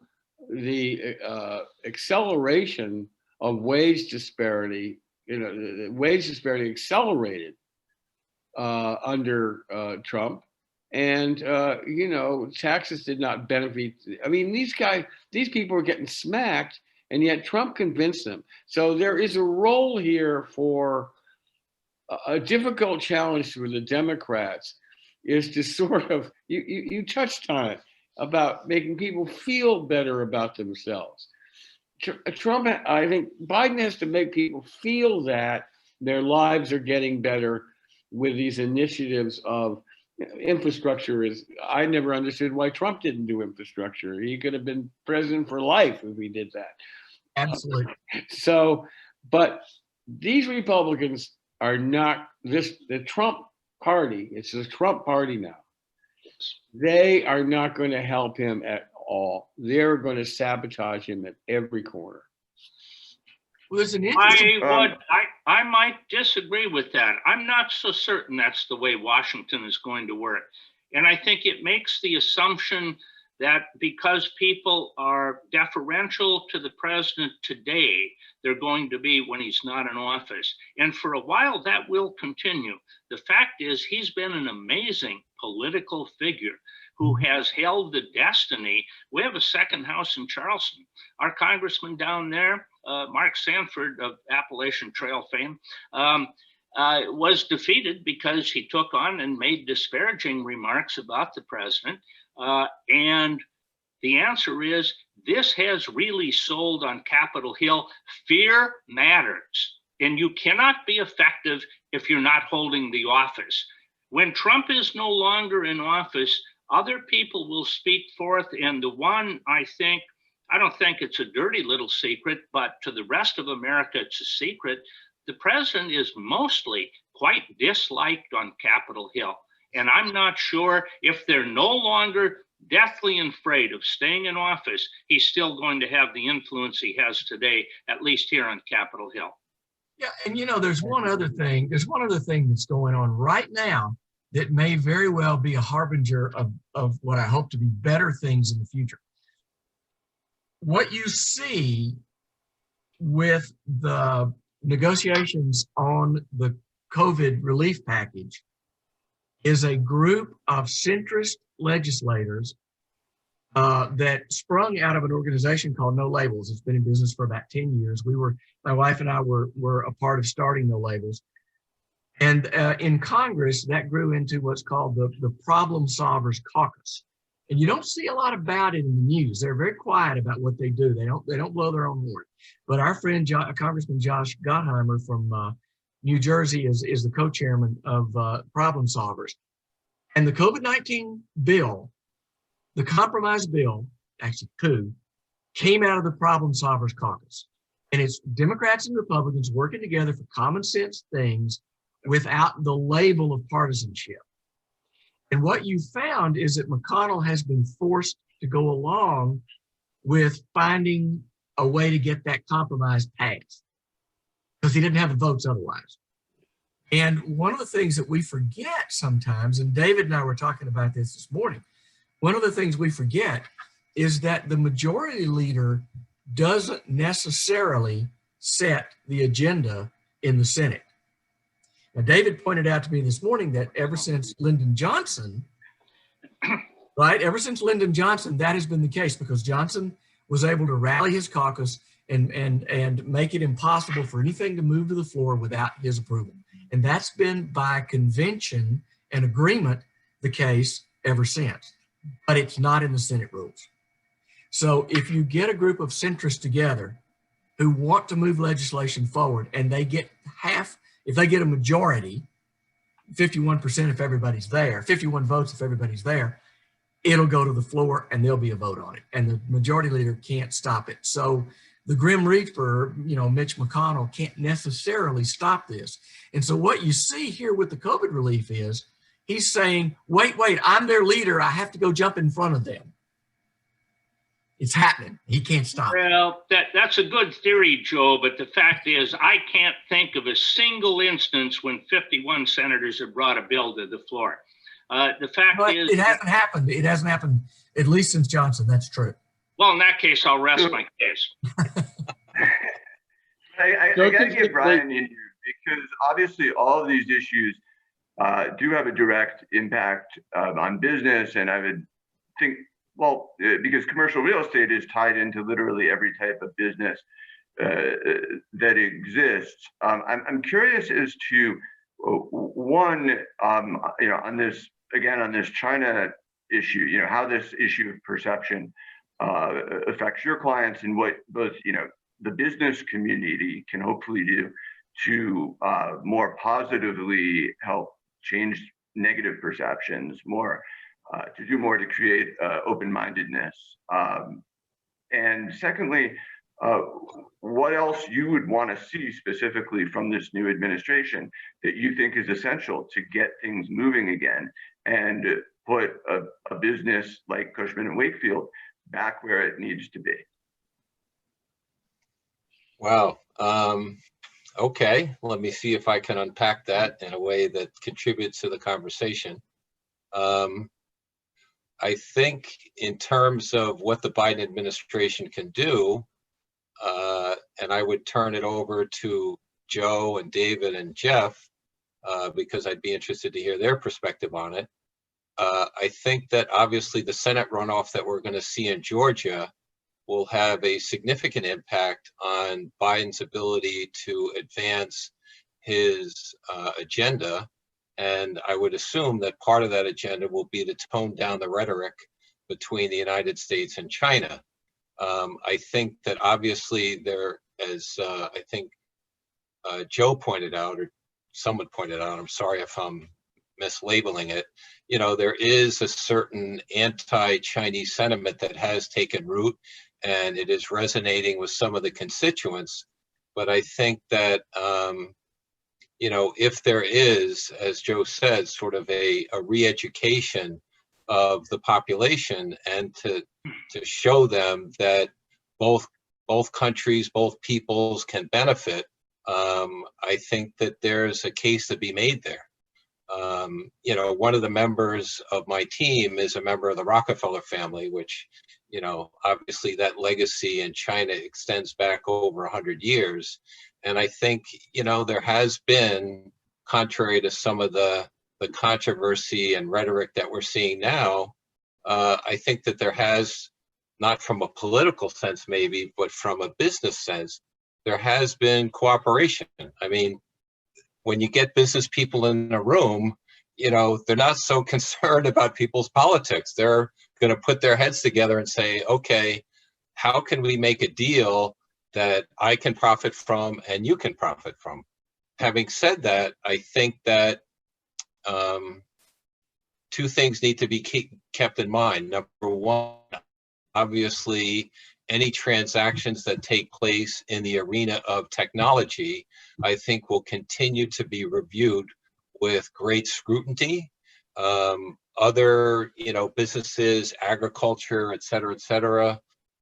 the acceleration of wage disparity, the wage disparity accelerated under Trump. And, taxes did not benefit. I mean, these people were getting smacked, and yet Trump convinced them. So there is a role here for a difficult challenge for the Democrats is to sort of, you touched on it, about making people feel better about themselves. Trump, I think Biden has to make people feel that their lives are getting better with these initiatives of infrastructure. I never understood why Trump didn't do infrastructure. He could have been president for life if he did that. Absolutely. But these Republicans are not the Trump party. It's the Trump party now. They are not going to help him at all. They're going to sabotage him at every corner. Well, there's an interesting. I might disagree with that. I'm not so certain that's the way Washington is going to work. And I think it makes the assumption that because people are deferential to the president today, they're going to be when he's not in office. And for a while, that will continue. The fact is, he's been an amazing political figure who has held the destiny. We have a second house in Charleston. Our congressman down there, Mark Sanford of Appalachian Trail fame, was defeated because he took on and made disparaging remarks about the president. And the answer is, this has really sold on Capitol Hill. Fear matters, and you cannot be effective if you're not holding the office. When Trump is no longer in office, other people will speak forth. And the one, I don't think it's a dirty little secret, but to the rest of America, it's a secret. The president is mostly quite disliked on Capitol Hill. And I'm not sure if they're no longer deathly afraid of staying in office, he's still going to have the influence he has today, at least here on Capitol Hill. Yeah, and there's one other thing. There's one other thing that's going on right now that may very well be a harbinger of what I hope to be better things in the future. What you see with the negotiations on the COVID relief package is a group of centrist legislators that sprung out of an organization called No Labels. It's been in business for about 10 years. My wife and I were a part of starting No Labels. And in Congress, that grew into what's called the Problem Solvers Caucus. And you don't see a lot about it in the news. They're very quiet about what they do. They don't blow their own horn. But our friend Congressman Josh Gottheimer from New Jersey is the co-chairman of Problem Solvers. And the COVID-19 bill, the compromise bill, actually coup, came out of the Problem Solvers Caucus. And it's Democrats and Republicans working together for common sense things without the label of partisanship. And what you found is that McConnell has been forced to go along with finding a way to get that compromise passed because he didn't have the votes otherwise. And one of the things that we forget sometimes, and David and I were talking about this morning, one of the things we forget is that the majority leader doesn't necessarily set the agenda in the Senate. Now, David pointed out to me this morning that ever since Lyndon Johnson, that has been the case because Johnson was able to rally his caucus and make it impossible for anything to move to the floor without his approval. And that's been by convention and agreement the case ever since, but it's not in the Senate rules. So if you get a group of centrists together who want to move legislation forward and they get if they get a majority, 51% if everybody's there, 51 votes if everybody's there, it'll go to the floor and there'll be a vote on it. And the majority leader can't stop it. So the Grim Reaper, Mitch McConnell can't necessarily stop this. And so what you see here with the COVID relief is he's saying, wait, I'm their leader. I have to go jump in front of them. It's happening. He can't stop it. Well, that's a good theory, Joe, but the fact is I can't think of a single instance when 51 senators have brought a bill to the floor. The fact is... It hasn't happened. It hasn't happened, at least since Johnson. That's true. Well, in that case, I'll rest my case. I got to give Brian in here because obviously all of these issues do have a direct impact on business. And I would think, because commercial real estate is tied into literally every type of business that exists. I'm curious as to one, on this China issue, how this issue of perception affects your clients and what both, the business community can hopefully do to more positively help change negative perceptions, to do more to create open-mindedness. And secondly, what else you would want to see specifically from this new administration that you think is essential to get things moving again and put a business like Cushman and Wakefield back where it needs to be. Wow. Okay, let me see if I can unpack that in a way that contributes to the conversation. I think in terms of what the Biden administration can do, and I would turn it over to Joe and David and Jeff, because I'd be interested to hear their perspective on it. I think that obviously the Senate runoff that we're going to see in Georgia will have a significant impact on Biden's ability to advance his agenda. And I would assume that part of that agenda will be to tone down the rhetoric between the United States and China. I think that obviously there, as I think Joe pointed out, or someone pointed out, I'm sorry if I'm mislabeling it, you know, there is a certain anti-Chinese sentiment that has taken root, and it is resonating with some of the constituents. But I think that, you know, if there is, as Joe said, sort of a re-education of the population, and to show them that both countries, both peoples can benefit, I think that there's a case to be made there. You know, one of the members of my team is a member of the Rockefeller family, which, you know, obviously that legacy in China extends back over 100 years. And I think, you know, there has been, contrary to some of the controversy and rhetoric that we're seeing now, I think that there has, not from a political sense maybe, but from a business sense, there has been cooperation. I mean, when you get business people in a room, you know, they're not so concerned about people's politics. They're going to put their heads together and say, okay, how can we make a deal that I can profit from and you can profit from? Having said that, I think that two things need to be kept in mind. Number one, obviously, any transactions that take place in the arena of technology, I think will continue to be reviewed with great scrutiny. Other, you know, businesses, agriculture, et cetera,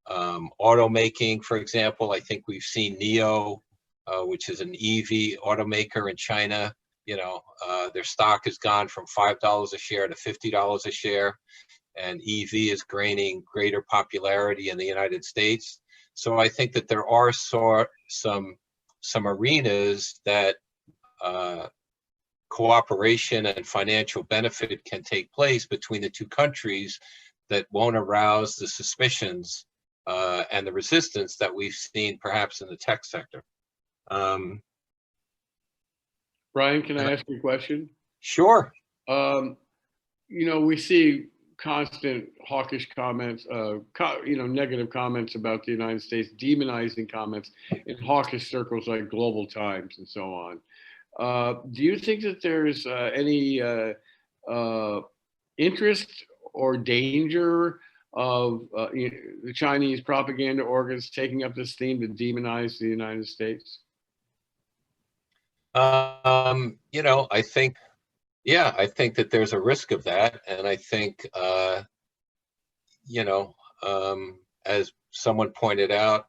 automaking, for example, I think we've seen NIO, which is an EV automaker in China. You know, their stock has gone from $5 a share to $50 a share. And EV is gaining greater popularity in the United States. So I think that there are some arenas that cooperation and financial benefit can take place between the two countries that won't arouse the suspicions and the resistance that we've seen perhaps in the tech sector. Brian, can I ask you a question? Sure. You know, we see constant hawkish comments, you know, negative comments about the United States, demonizing comments in hawkish circles like Global Times and so on. Do you think that there's any interest or danger of you know, the Chinese propaganda organs taking up this theme to demonize the United States? You know, I think, yeah, I think that there's a risk of that. And I think, you know, as someone pointed out,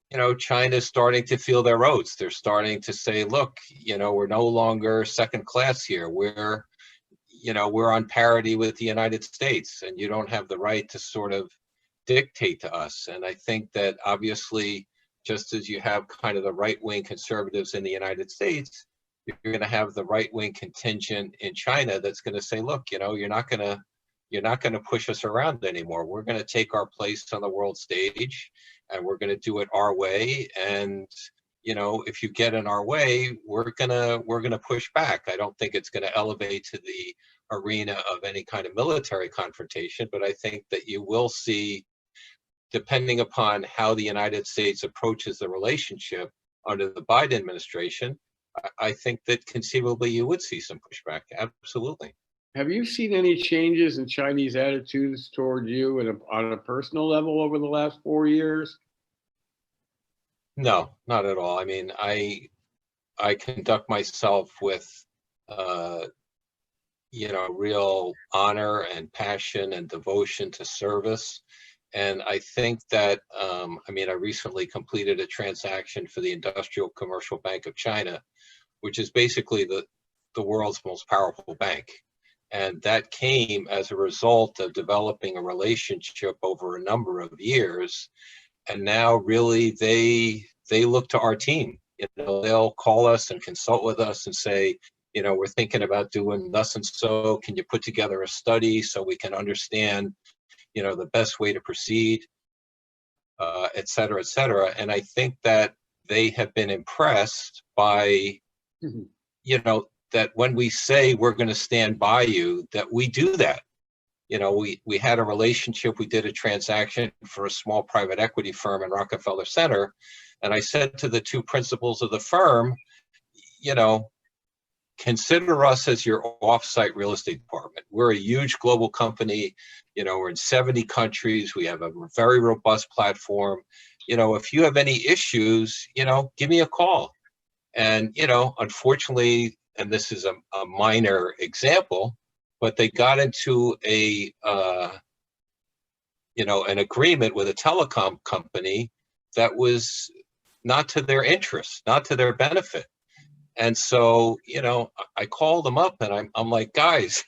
you know, China's starting to feel their oats. They're starting to say, look, you know, we're no longer second class here. We're, you know, we're on parity with the United States, and you don't have the right to sort of dictate to us. And I think that obviously, just as you have kind of the right-wing conservatives in the United States, you're going to have the right-wing contingent in China that's going to say, look, you know, you're not going to push us around anymore. We're going to take our place on the world stage, and we're going to do it our way. And, you know, if you get in our way, we're going to push back. I don't think it's going to elevate to the arena of any kind of military confrontation, but I think that you will see, depending upon how the United States approaches the relationship under the Biden administration, I think that conceivably you would see some pushback. Absolutely. Have you seen any changes in Chinese attitudes toward you on a personal level over the last 4 years? No, not at all. I mean, I conduct myself with real honor and passion and devotion to service. And I think that, I recently completed a transaction for the Industrial Commercial Bank of China, which is basically the world's most powerful bank. And that came as a result of developing a relationship over a number of years. And now really they look to our team. They'll call us and consult with us and say, we're thinking about doing thus and so. Can you put together a study so we can understand, the best way to proceed, et cetera, et cetera. And I think that they have been impressed by, that when we say we're going to stand by you, that we do that. We had a relationship, we did a transaction for a small private equity firm in Rockefeller Center. And I said to the two principals of the firm, consider us as your offsite real estate department. We're a huge global company. We're in 70 countries. We have a very robust platform. If you have any issues, give me a call. And, unfortunately, and this is a minor example, but they got into an agreement with a telecom company that was not to their interest, not to their benefit. And so, I called them up and I'm like, guys,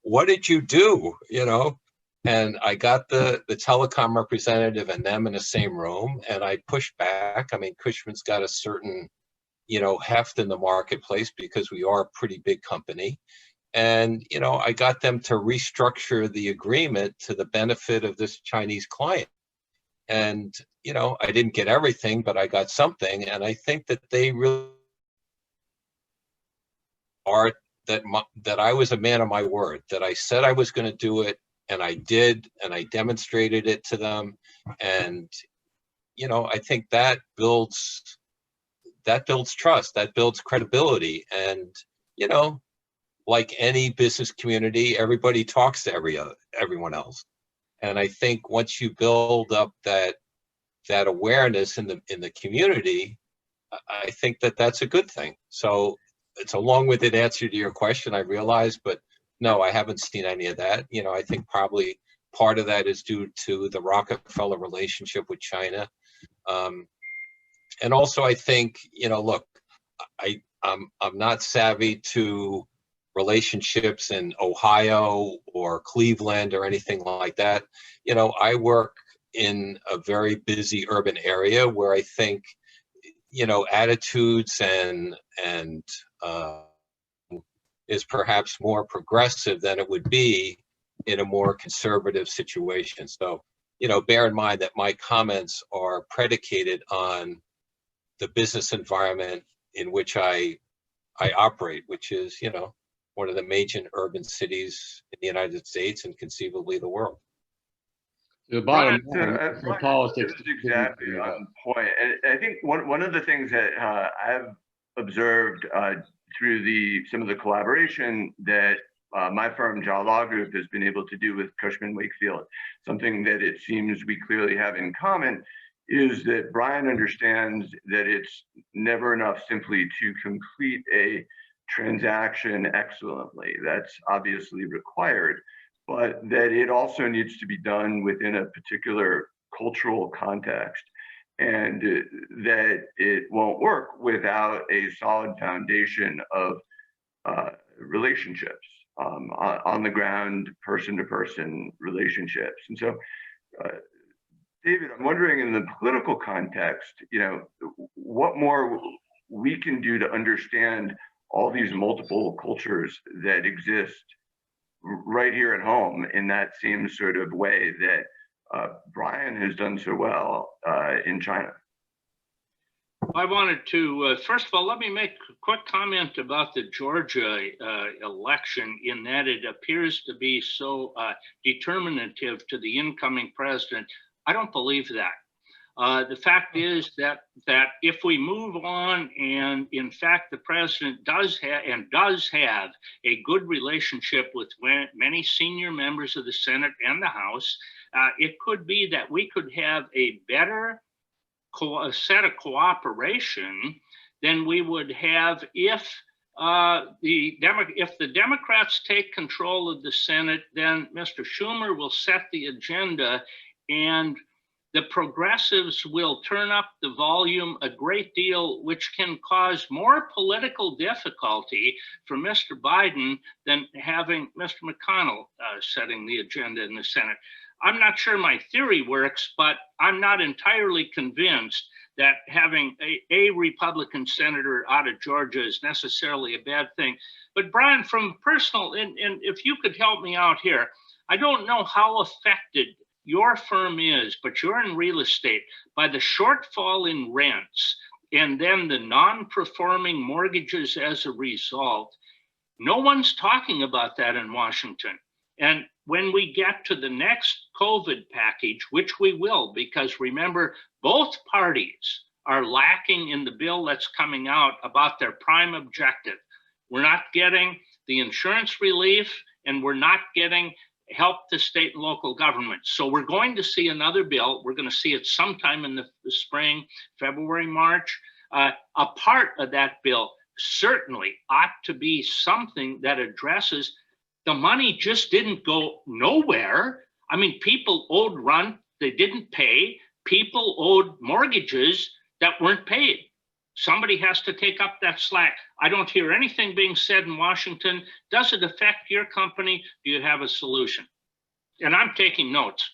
what did you do? And I got the telecom representative and them in the same room, and I pushed back. Cushman's got a certain, heft in the marketplace because we are a pretty big company. And, I got them to restructure the agreement to the benefit of this Chinese client. And, I didn't get everything, but I got something. And I think that they really are that I was a man of my word, that I said I was going to do it, and I did, and I demonstrated it to them. And, I think that builds trust, that builds credibility. And, like any business community, everybody talks to everyone else. And I think once you build up that awareness in the community, I think that that's a good thing. So it's a long-winded answer to your question, I realize, but no, I haven't seen any of that. I think probably part of that is due to the Rockefeller relationship with China. And also I think, look, I'm not savvy to relationships in Ohio or Cleveland or anything like that. I work in a very busy urban area where I think, attitudes and is perhaps more progressive than it would be in a more conservative situation. So, bear in mind that my comments are predicated on the business environment in which I operate, which is, one of the major urban cities in the United States and conceivably the world. The bottom line, Brian, politics is exactly on point. And I think one of the things that I've observed through some of the collaboration that my firm, Jlg'S Group, has been able to do with Cushman Wakefield, something that it seems we clearly have in common, is that Brian understands that it's never enough simply to complete a transaction excellently. That's obviously required, but that it also needs to be done within a particular cultural context, and that it won't work without a solid foundation of relationships, on the ground, person-to-person relationships. And so, David, I'm wondering, in the political context, what more we can do to understand all these multiple cultures that exist right here at home in that same sort of way that Brian has done so well in China. I wanted to, first of all, let me make a quick comment about the Georgia election, in that it appears to be so determinative to the incoming president. I don't believe that. The fact is that if we move on, and in fact the president does have a good relationship with many senior members of the Senate and the House, it could be that we could have a better set of cooperation than we would have if if the Democrats take control of the Senate, then Mr. Schumer will set the agenda, and the progressives will turn up the volume a great deal, which can cause more political difficulty for Mr. Biden than having Mr. McConnell setting the agenda in the Senate. I'm not sure my theory works, but I'm not entirely convinced that having a Republican senator out of Georgia is necessarily a bad thing. But Brian, from personal, and if you could help me out here, I don't know how affected your firm is, but you're in real estate, by the shortfall in rents and then the non-performing mortgages as a result. No one's talking about that in Washington. And when we get to the next COVID package, which we will, because remember, both parties are lacking in the bill that's coming out about their prime objective. We're not getting the insurance relief, and we're not getting help to state and local governments. So we're going to see another bill. We're going to see it sometime in the spring, February, March. A part of that bill certainly ought to be something that addresses the money just didn't go nowhere. I mean, people owed rent they didn't pay. People owed mortgages that weren't paid. Somebody has to take up that slack. I don't hear anything being said in Washington. Does it affect your company? Do you have a solution? And I'm taking notes.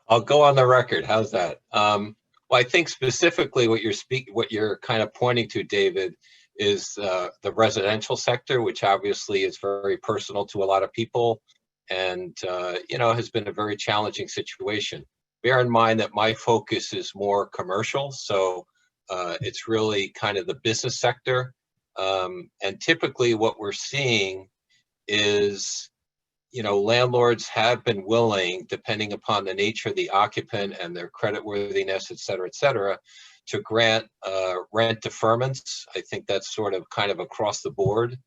I'll go on the record. How's that? Well, I think specifically what you're kind of pointing to, David, is the residential sector, which obviously is very personal to a lot of people, and has been a very challenging situation. Bear in mind that my focus is more commercial, so it's really kind of the business sector. And typically what we're seeing is, landlords have been willing, depending upon the nature of the occupant and their creditworthiness, et cetera, to grant rent deferments. I think that's sort of kind of across the board,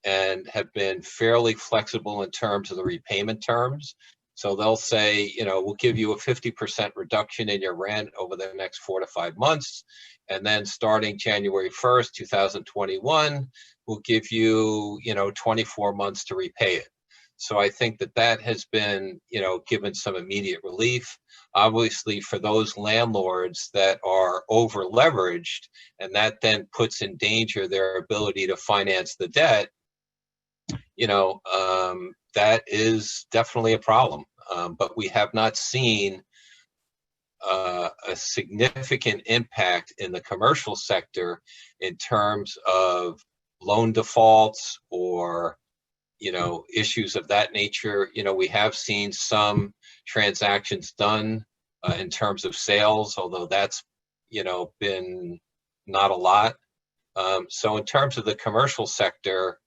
and have been fairly flexible in terms of the repayment terms. So they'll say, we'll give you a 50% reduction in your rent over the next 4 to 5 months. And then starting January 1st, 2021, we'll give you, 24 months to repay it. So I think that has been, given some immediate relief. Obviously, for those landlords that are over leveraged, and that then puts in danger their ability to finance the debt, that is definitely a problem. But we have not seen a significant impact in the commercial sector in terms of loan defaults or issues of that nature. We have seen some transactions done in terms of sales, although that's been not a lot. So in terms of the commercial sector,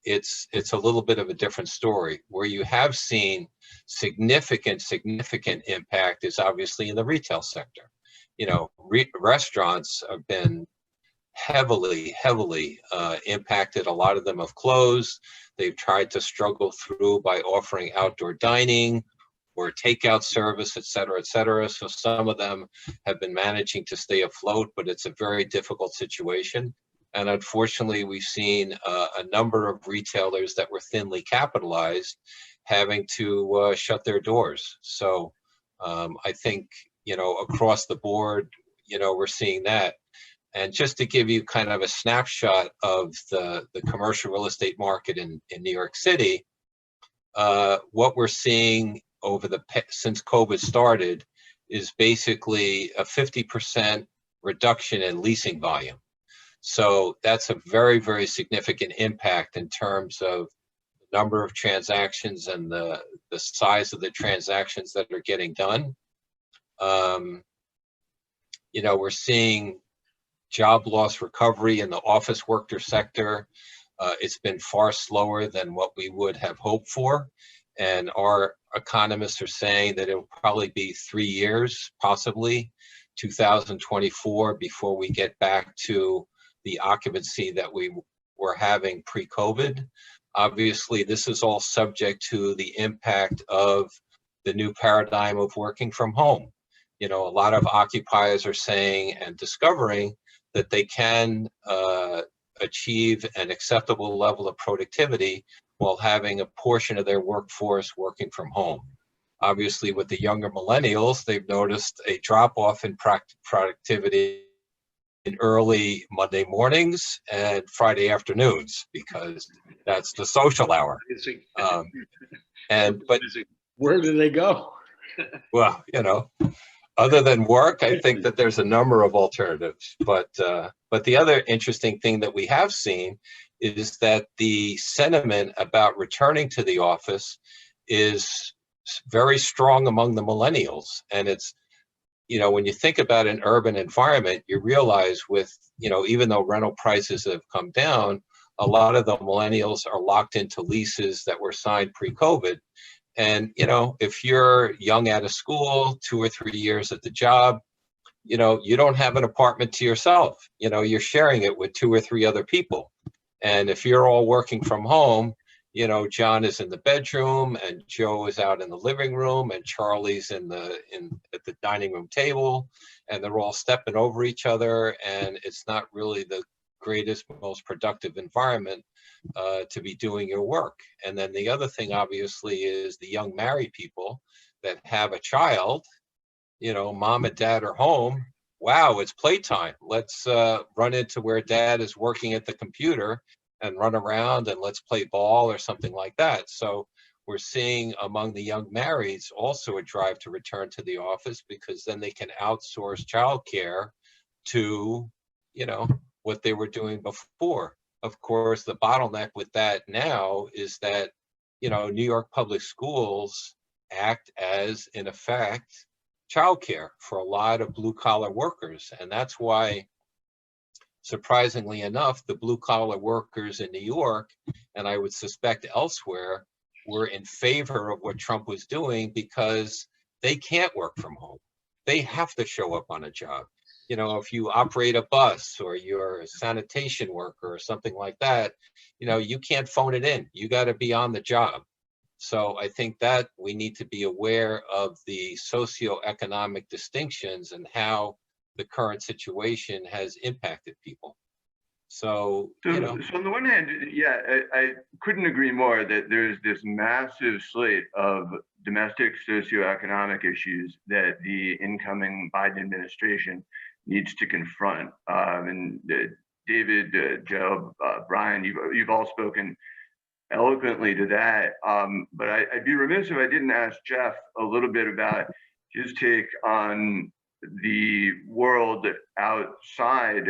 it's a little bit of a different story. Where you have seen significant impact is obviously in the retail sector. Restaurants have been heavily impacted. A lot of them have closed. They've tried to struggle through by offering outdoor dining or takeout service, et cetera. So some of them have been managing to stay afloat, but it's a very difficult situation. And unfortunately, we've seen a number of retailers that were thinly capitalized having to shut their doors. So I think, across the board, we're seeing that. And just to give you kind of a snapshot of the commercial real estate market in New York City, what we're seeing since COVID started is basically a 50% reduction in leasing volume. So that's a very, very significant impact in terms of the number of transactions and the size of the transactions that are getting done. We're seeing job loss recovery in the office worker sector. It's been far slower than what we would have hoped for. And our economists are saying that it will probably be 3 years, possibly 2024, before we get back to the occupancy that we were having pre-COVID. Obviously, this is all subject to the impact of the new paradigm of working from home. A lot of occupiers are saying and discovering that they can achieve an acceptable level of productivity while having a portion of their workforce working from home. Obviously, with the younger millennials, they've noticed a drop-off in productivity in early Monday mornings and Friday afternoons, because that's the social hour. But where do they go? Well, other than work, I think that there's a number of alternatives. But the other interesting thing that we have seen is that the sentiment about returning to the office is very strong among the millennials. And it's, when you think about an urban environment, you realize with, even though rental prices have come down, a lot of the millennials are locked into leases that were signed pre-COVID. And, if you're young out of school, 2 or 3 years at the job, you don't have an apartment to yourself. You're sharing it with 2 or 3 other people. And if you're all working from home, John is in the bedroom and Joe is out in the living room and Charlie's at the dining room table, and they're all stepping over each other. And it's not really the greatest, most productive environment to be doing your work. And then the other thing, obviously, is the young married people that have a child, mom and dad are home. Wow, it's playtime. Let's run into where dad is working at the computer and run around and let's play ball or something like that. So we're seeing among the young marrieds also a drive to return to the office, because then they can outsource childcare to, what they were doing before. Of course, the bottleneck with that now is that, New York public schools act as, in effect, childcare for a lot of blue collar workers. And that's why, surprisingly enough, the blue collar workers in New York, and I would suspect elsewhere, were in favor of what Trump was doing, because they can't work from home. They have to show up on a job. If you operate a bus or you're a sanitation worker or something like that, you can't phone it in. You got to be on the job. So I think that we need to be aware of the socioeconomic distinctions and how the current situation has impacted people. So on the one hand, yeah, I couldn't agree more that there's this massive slate of domestic socioeconomic issues that the incoming Biden administration needs to confront. And David, Joe, Brian, you've all spoken eloquently to that. But I'd be remiss if I didn't ask Jeff a little bit about his take on the world outside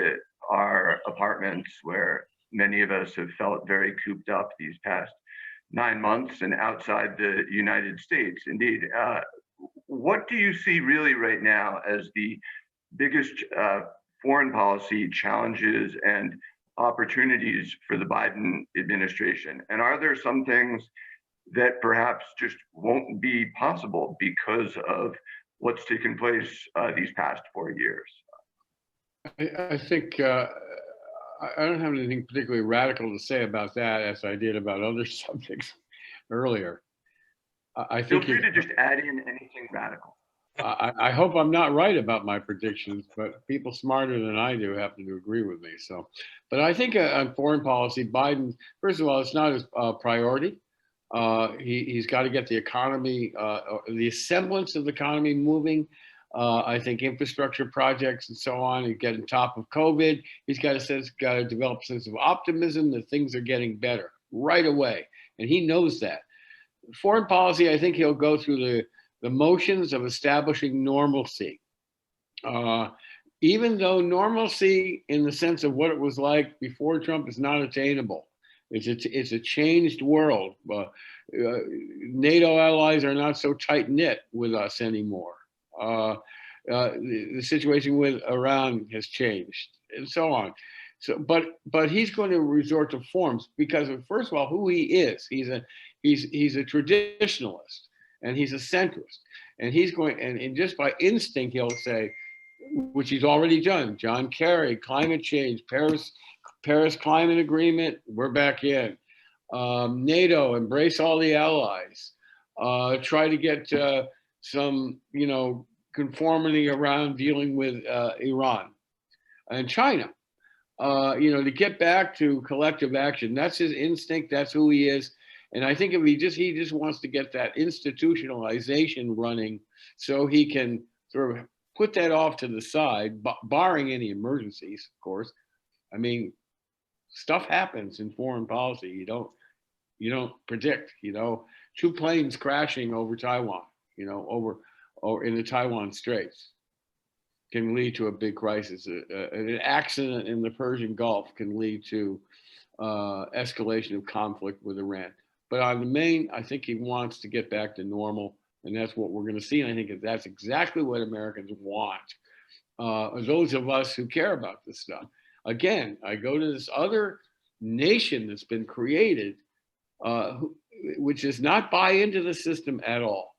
our apartments, where many of us have felt very cooped up these past 9 months, and outside the United States. Indeed, what do you see really right now as the biggest foreign policy challenges and opportunities for the Biden administration? And are there some things that perhaps just won't be possible because of what's taken place these past 4 years? I think I don't have anything particularly radical to say about that, as I did about other subjects earlier. I think feel free to just add in anything radical. I hope I'm not right about my predictions, but people smarter than I do happen to agree with me. So, but I think on foreign policy, Biden, first of all, it's not his priority. He's got to get the economy, the semblance of the economy moving. I think infrastructure projects and so on, and get on top of COVID. He's got to develop a sense of optimism that things are getting better right away. And he knows that. Foreign policy, I think he'll go through the motions of establishing normalcy. Even though normalcy in the sense of what it was like before Trump is not attainable. It's a changed world. NATO allies are not so tight knit with us anymore. The situation with Iran has changed, and so on. So, but he's going to resort to forms because of, first of all, who he is. He's a traditionalist, and he's a centrist, and he's going and just by instinct he'll say, which he's already done. John Kerry, climate change, Paris Climate Agreement, we're back in. NATO, embrace all the allies. Try to get some, conformity around dealing with Iran and China. to get back to collective action. That's his instinct. That's who he is. And I think if he just wants to get that institutionalization running so he can sort of put that off to the side, barring any emergencies, of course. I mean, stuff happens in foreign policy. You don't predict, 2 planes crashing over Taiwan, or in the Taiwan Straits can lead to a big crisis. An accident in the Persian Gulf can lead to escalation of conflict with Iran. But on the main, I think he wants to get back to normal, and that's what we're going to see. And I think that's exactly what Americans want. Those of us who care about this stuff. Again, I go to this other nation that's been created, which does not buy into the system at all.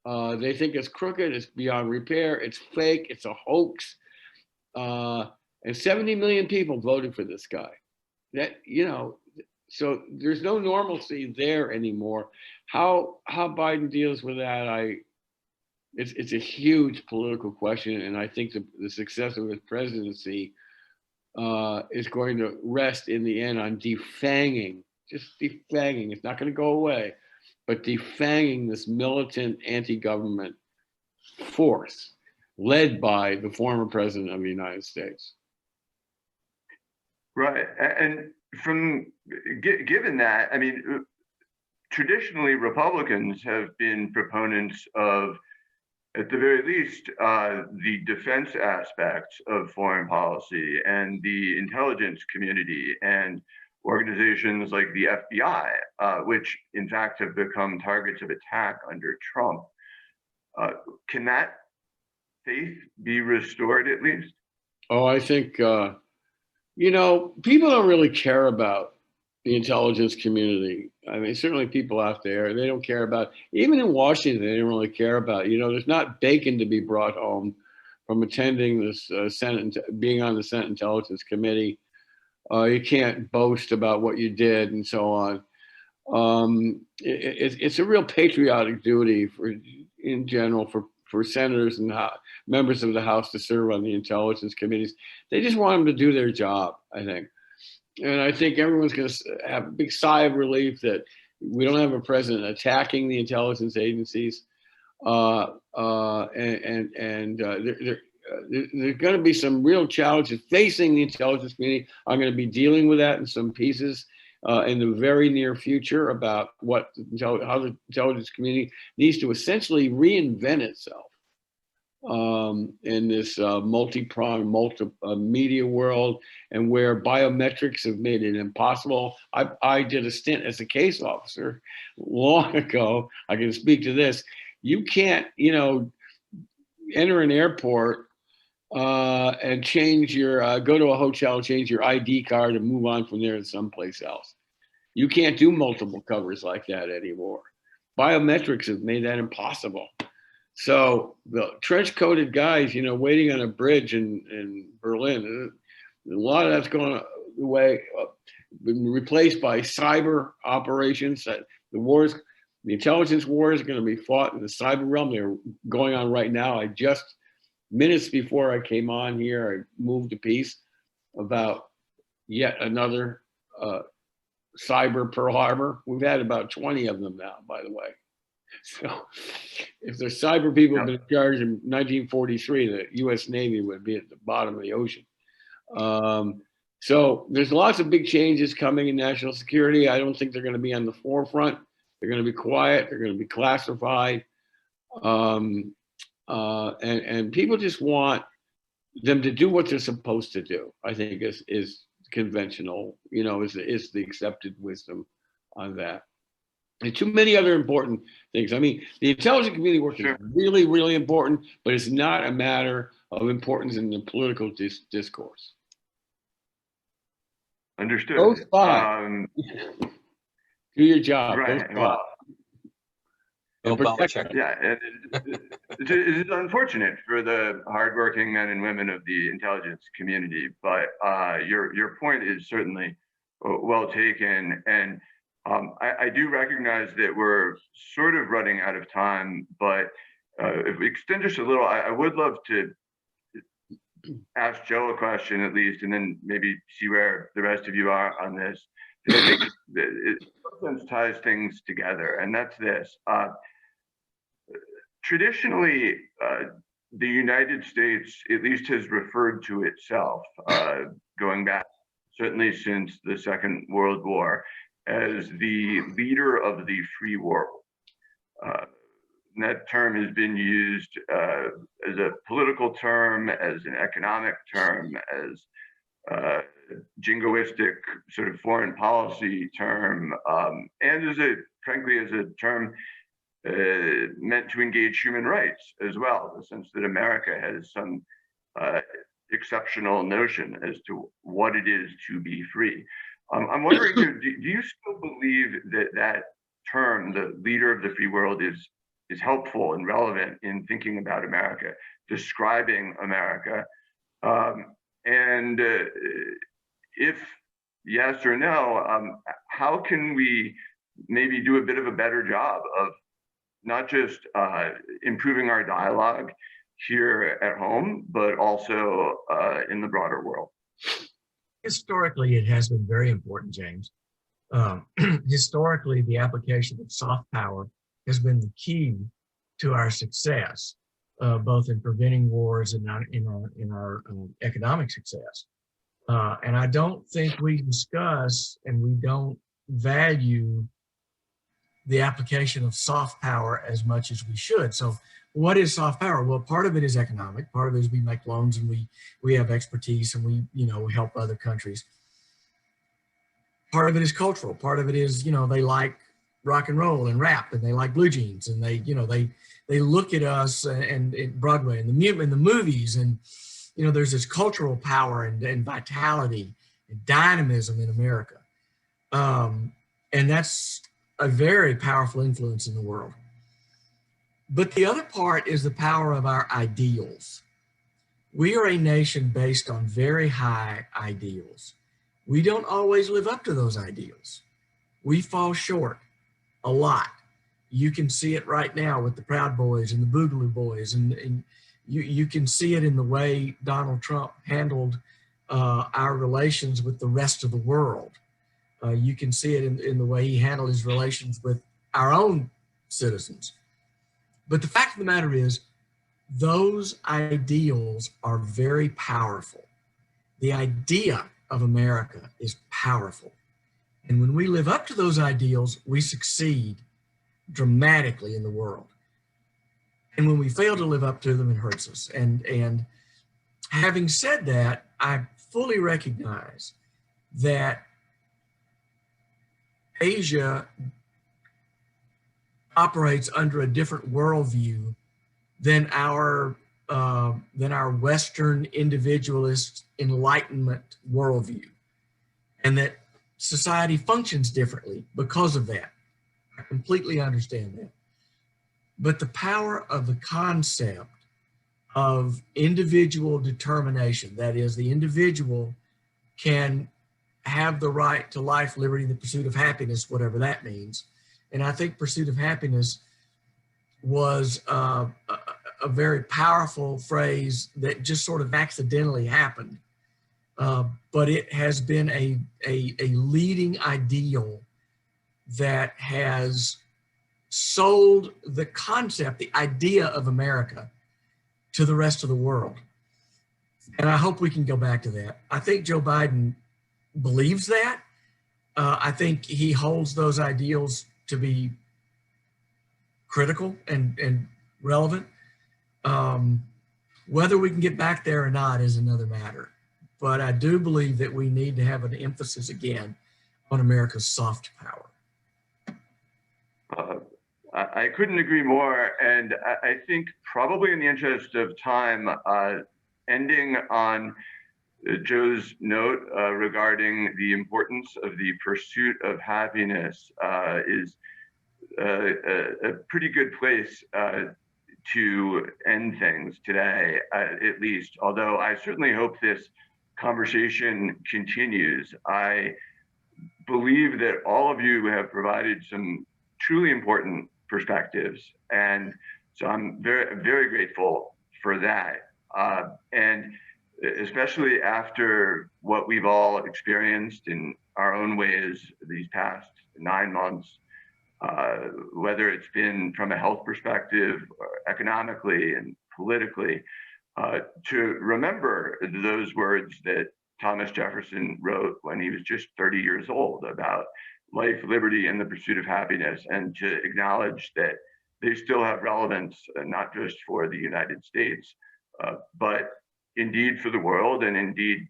They think it's crooked, it's beyond repair, it's fake, it's a hoax. And 70 million people voted for this guy. So there's no normalcy there anymore. How Biden deals with that, it's a huge political question, and I think the success of his presidency is going to rest in the end on defanging. It's not going to go away, but defanging this militant anti-government force led by the former president of the United States. Right. And given that, I mean, traditionally Republicans have been proponents of, at the very least, the defense aspects of foreign policy and the intelligence community and organizations like the FBI, which in fact have become targets of attack under Trump. Can that faith be restored at least? Oh, I think, people don't really care about the intelligence community. I mean, certainly people out there, they don't care about, even in Washington, they don't really care about, there's not bacon to be brought home from attending this Senate, being on the Senate Intelligence Committee. You can't boast about what you did and so on. It's a real patriotic duty in general for senators and members of the House to serve on the intelligence committees. They just want them to do their job, I think. And I think everyone's going to have a big sigh of relief that we don't have a president attacking the intelligence agencies. There's going to be some real challenges facing the intelligence community. I'm going to be dealing with that in some pieces in the very near future about how the intelligence community needs to essentially reinvent itself in this multi-pronged, media world, and where biometrics have made it impossible. I did a stint as a case officer long ago. I can speak to this. You can't, enter an airport and change go to a hotel, change your ID card and move on from there to someplace else. You can't do multiple covers like that anymore. Biometrics have made that impossible. So the trench-coated guys, waiting on a bridge in Berlin, a lot of that's going away, been replaced by cyber operations. The intelligence wars are going to be fought in the cyber realm. They're going on right now. Minutes before I came on here, I moved a piece about yet another cyber Pearl Harbor. We've had about 20 of them now, by the way. So if the cyber people had been in charge in 1943, the U.S. Navy would be at the bottom of the ocean. So there's lots of big changes coming in national security. I don't think they're going to be on the forefront. They're going to be quiet. They're going to be classified. And people just want them to do what they're supposed to do, I think is conventional, is the accepted wisdom on that. And too many other important things. I mean, the intelligence community work is really, really important, but it's not a matter of importance in the political discourse. Understood. Go spy. Do your job. Right. Yeah, it is unfortunate for the hardworking men and women of the intelligence community, but your point is certainly well taken. And I do recognize that we're sort of running out of time, but if we extend just a little, I would love to ask Joe a question at least, and then maybe see where the rest of you are on this. I think it sometimes ties things together, and that's this. Traditionally, the United States at least has referred to itself, going back certainly since the Second World War, as the leader of the free world. And that term has been used as a political term, as an economic term, as a jingoistic sort of foreign policy term, and as frankly, as a term meant to engage human rights as well, the sense that America has some exceptional notion as to what it is to be free. I'm wondering, do you still believe that that term, the leader of the free world, is helpful and relevant in thinking about America, describing America? And if yes or no, how can we maybe do a bit of a better job of not just improving our dialogue here at home, but also in the broader world? Historically, it has been very important, James. Historically, the application of soft power has been the key to our success, both in preventing wars and in our economic success. And I don't think we discuss and we don't value the application of soft power as much as we should. So what is soft power? Well, part of it is economic. Part of it is we make loans and we have expertise and we help other countries. Part of it is cultural. Part of it is, they like rock and roll and rap, and they like blue jeans, and they look at us and Broadway and the movies, and there's this cultural power and vitality and dynamism in America, and that's a very powerful influence in the world. But the other part is the power of our ideals. We are a nation based on very high ideals. We don't always live up to those ideals. We fall short a lot. You can see it right now with the Proud Boys and the Boogaloo Boys, and you can see it in the way Donald Trump handled our relations with the rest of the world. You can see it in the way he handled his relations with our own citizens. But the fact of the matter is, those ideals are very powerful. The idea of America is powerful. And when we live up to those ideals, we succeed dramatically in the world. And when we fail to live up to them, it hurts us. And having said that, I fully recognize that Asia operates under a different worldview than our Western individualist Enlightenment worldview, and that society functions differently because of that. I completely understand that. But the power of the concept of individual determination, that is, the individual can have the right to life, liberty, the pursuit of happiness, whatever that means. And I think pursuit of happiness was a very powerful phrase that just sort of accidentally happened. But it has been a leading ideal that has sold the concept, the idea of America to the rest of the world. And I hope we can go back to that. I think Joe Biden believes that. I think he holds those ideals to be critical and relevant. Whether we can get back there or not is another matter. But I do believe that we need to have an emphasis again on America's soft power. I couldn't agree more. And I think probably in the interest of time, ending on Joe's note regarding the importance of the pursuit of happiness is a pretty good place to end things today, at least. Although I certainly hope this conversation continues. I believe that all of you have provided some truly important perspectives, and so I'm very, very grateful for that. And especially after what we've all experienced in our own ways these past 9 months, whether it's been from a health perspective, or economically and politically, to remember those words that Thomas Jefferson wrote when he was just 30 years old about life, liberty, and the pursuit of happiness, and to acknowledge that they still have relevance, not just for the United States, but indeed for the world, and indeed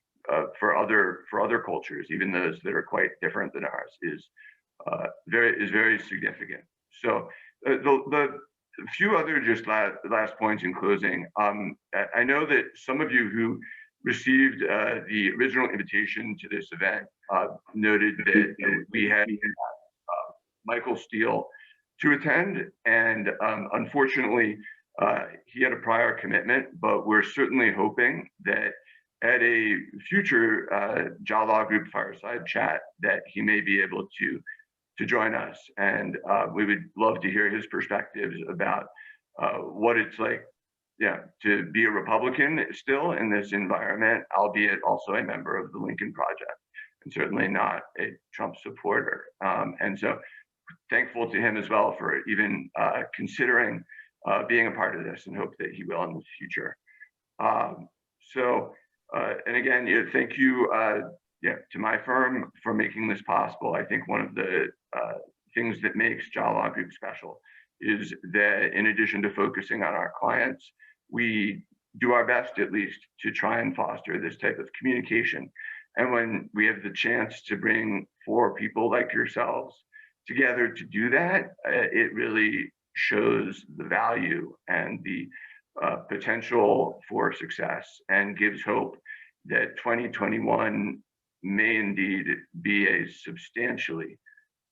for other cultures, even those that are quite different than ours, is very significant. So the few other just last points in closing. I know that some of you who received the original invitation to this event noted that we had Michael Steele to attend, and unfortunately he had a prior commitment, but we're certainly hoping that at a future Jlg'S group fireside chat that he may be able to join us, and we would love to hear his perspectives about what it's like, to be a Republican still in this environment, albeit also a member of the Lincoln Project, and certainly not a Trump supporter. And so thankful to him as well for even considering being a part of this, and hope that he will in the future. And again, thank you to my firm for making this possible. I think one of the things that makes Jlg'S Group special is that in addition to focusing on our clients, we do our best, at least, to try and foster this type of communication. And when we have the chance to bring 4 people like yourselves together to do that, it really shows the value and the potential for success, and gives hope that 2021 may indeed be a substantially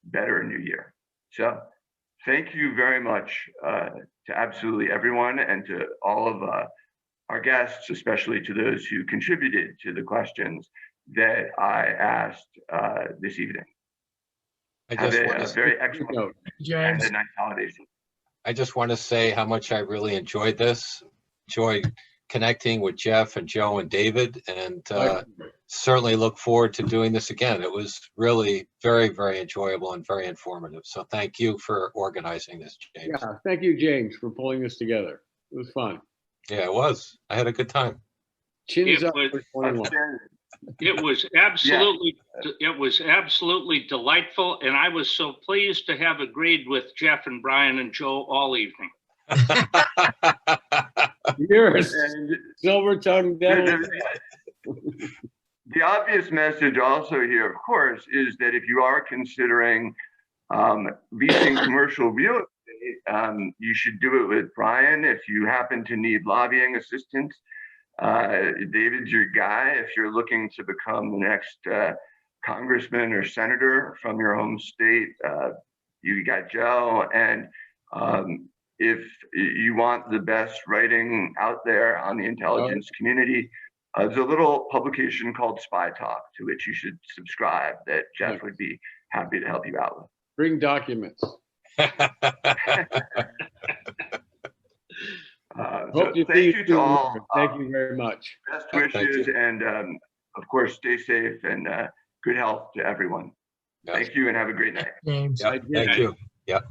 better new year. So thank you very much to absolutely everyone, and to all of our guests, especially to those who contributed to the questions that I asked this evening. Have a very excellent and a nice holiday season. I just want to say how much I really enjoyed this, enjoyed connecting with Jeff and Joe and David, and certainly look forward to doing this again. It was really very enjoyable and very informative. So thank you for organizing this, James. Yeah, thank you, James, for pulling this together. It was fun. Yeah, it was. I had a good time. Chins up for 21. It was absolutely, it was absolutely delightful, and I was so pleased to have agreed with Jeff and Brian and Joe all evening. You're a silver-tongued devil. The obvious message also here, of course, is that if you are considering leasing commercial real estate, you should do it with Brian. If you happen to need lobbying assistance, David's your guy. If you're looking to become the next congressman or senator from your home state, you got Joe. And if you want the best writing out there on the intelligence community, there's a little publication called Spy Talk, to which you should subscribe, that Jeff would be happy to help you out with. Bring documents. So thank you to all. Thank you very much. Best wishes, and of course, stay safe, and good health to everyone. Yes. Thank you, and have a great night. James. Yep, thank you. Yep.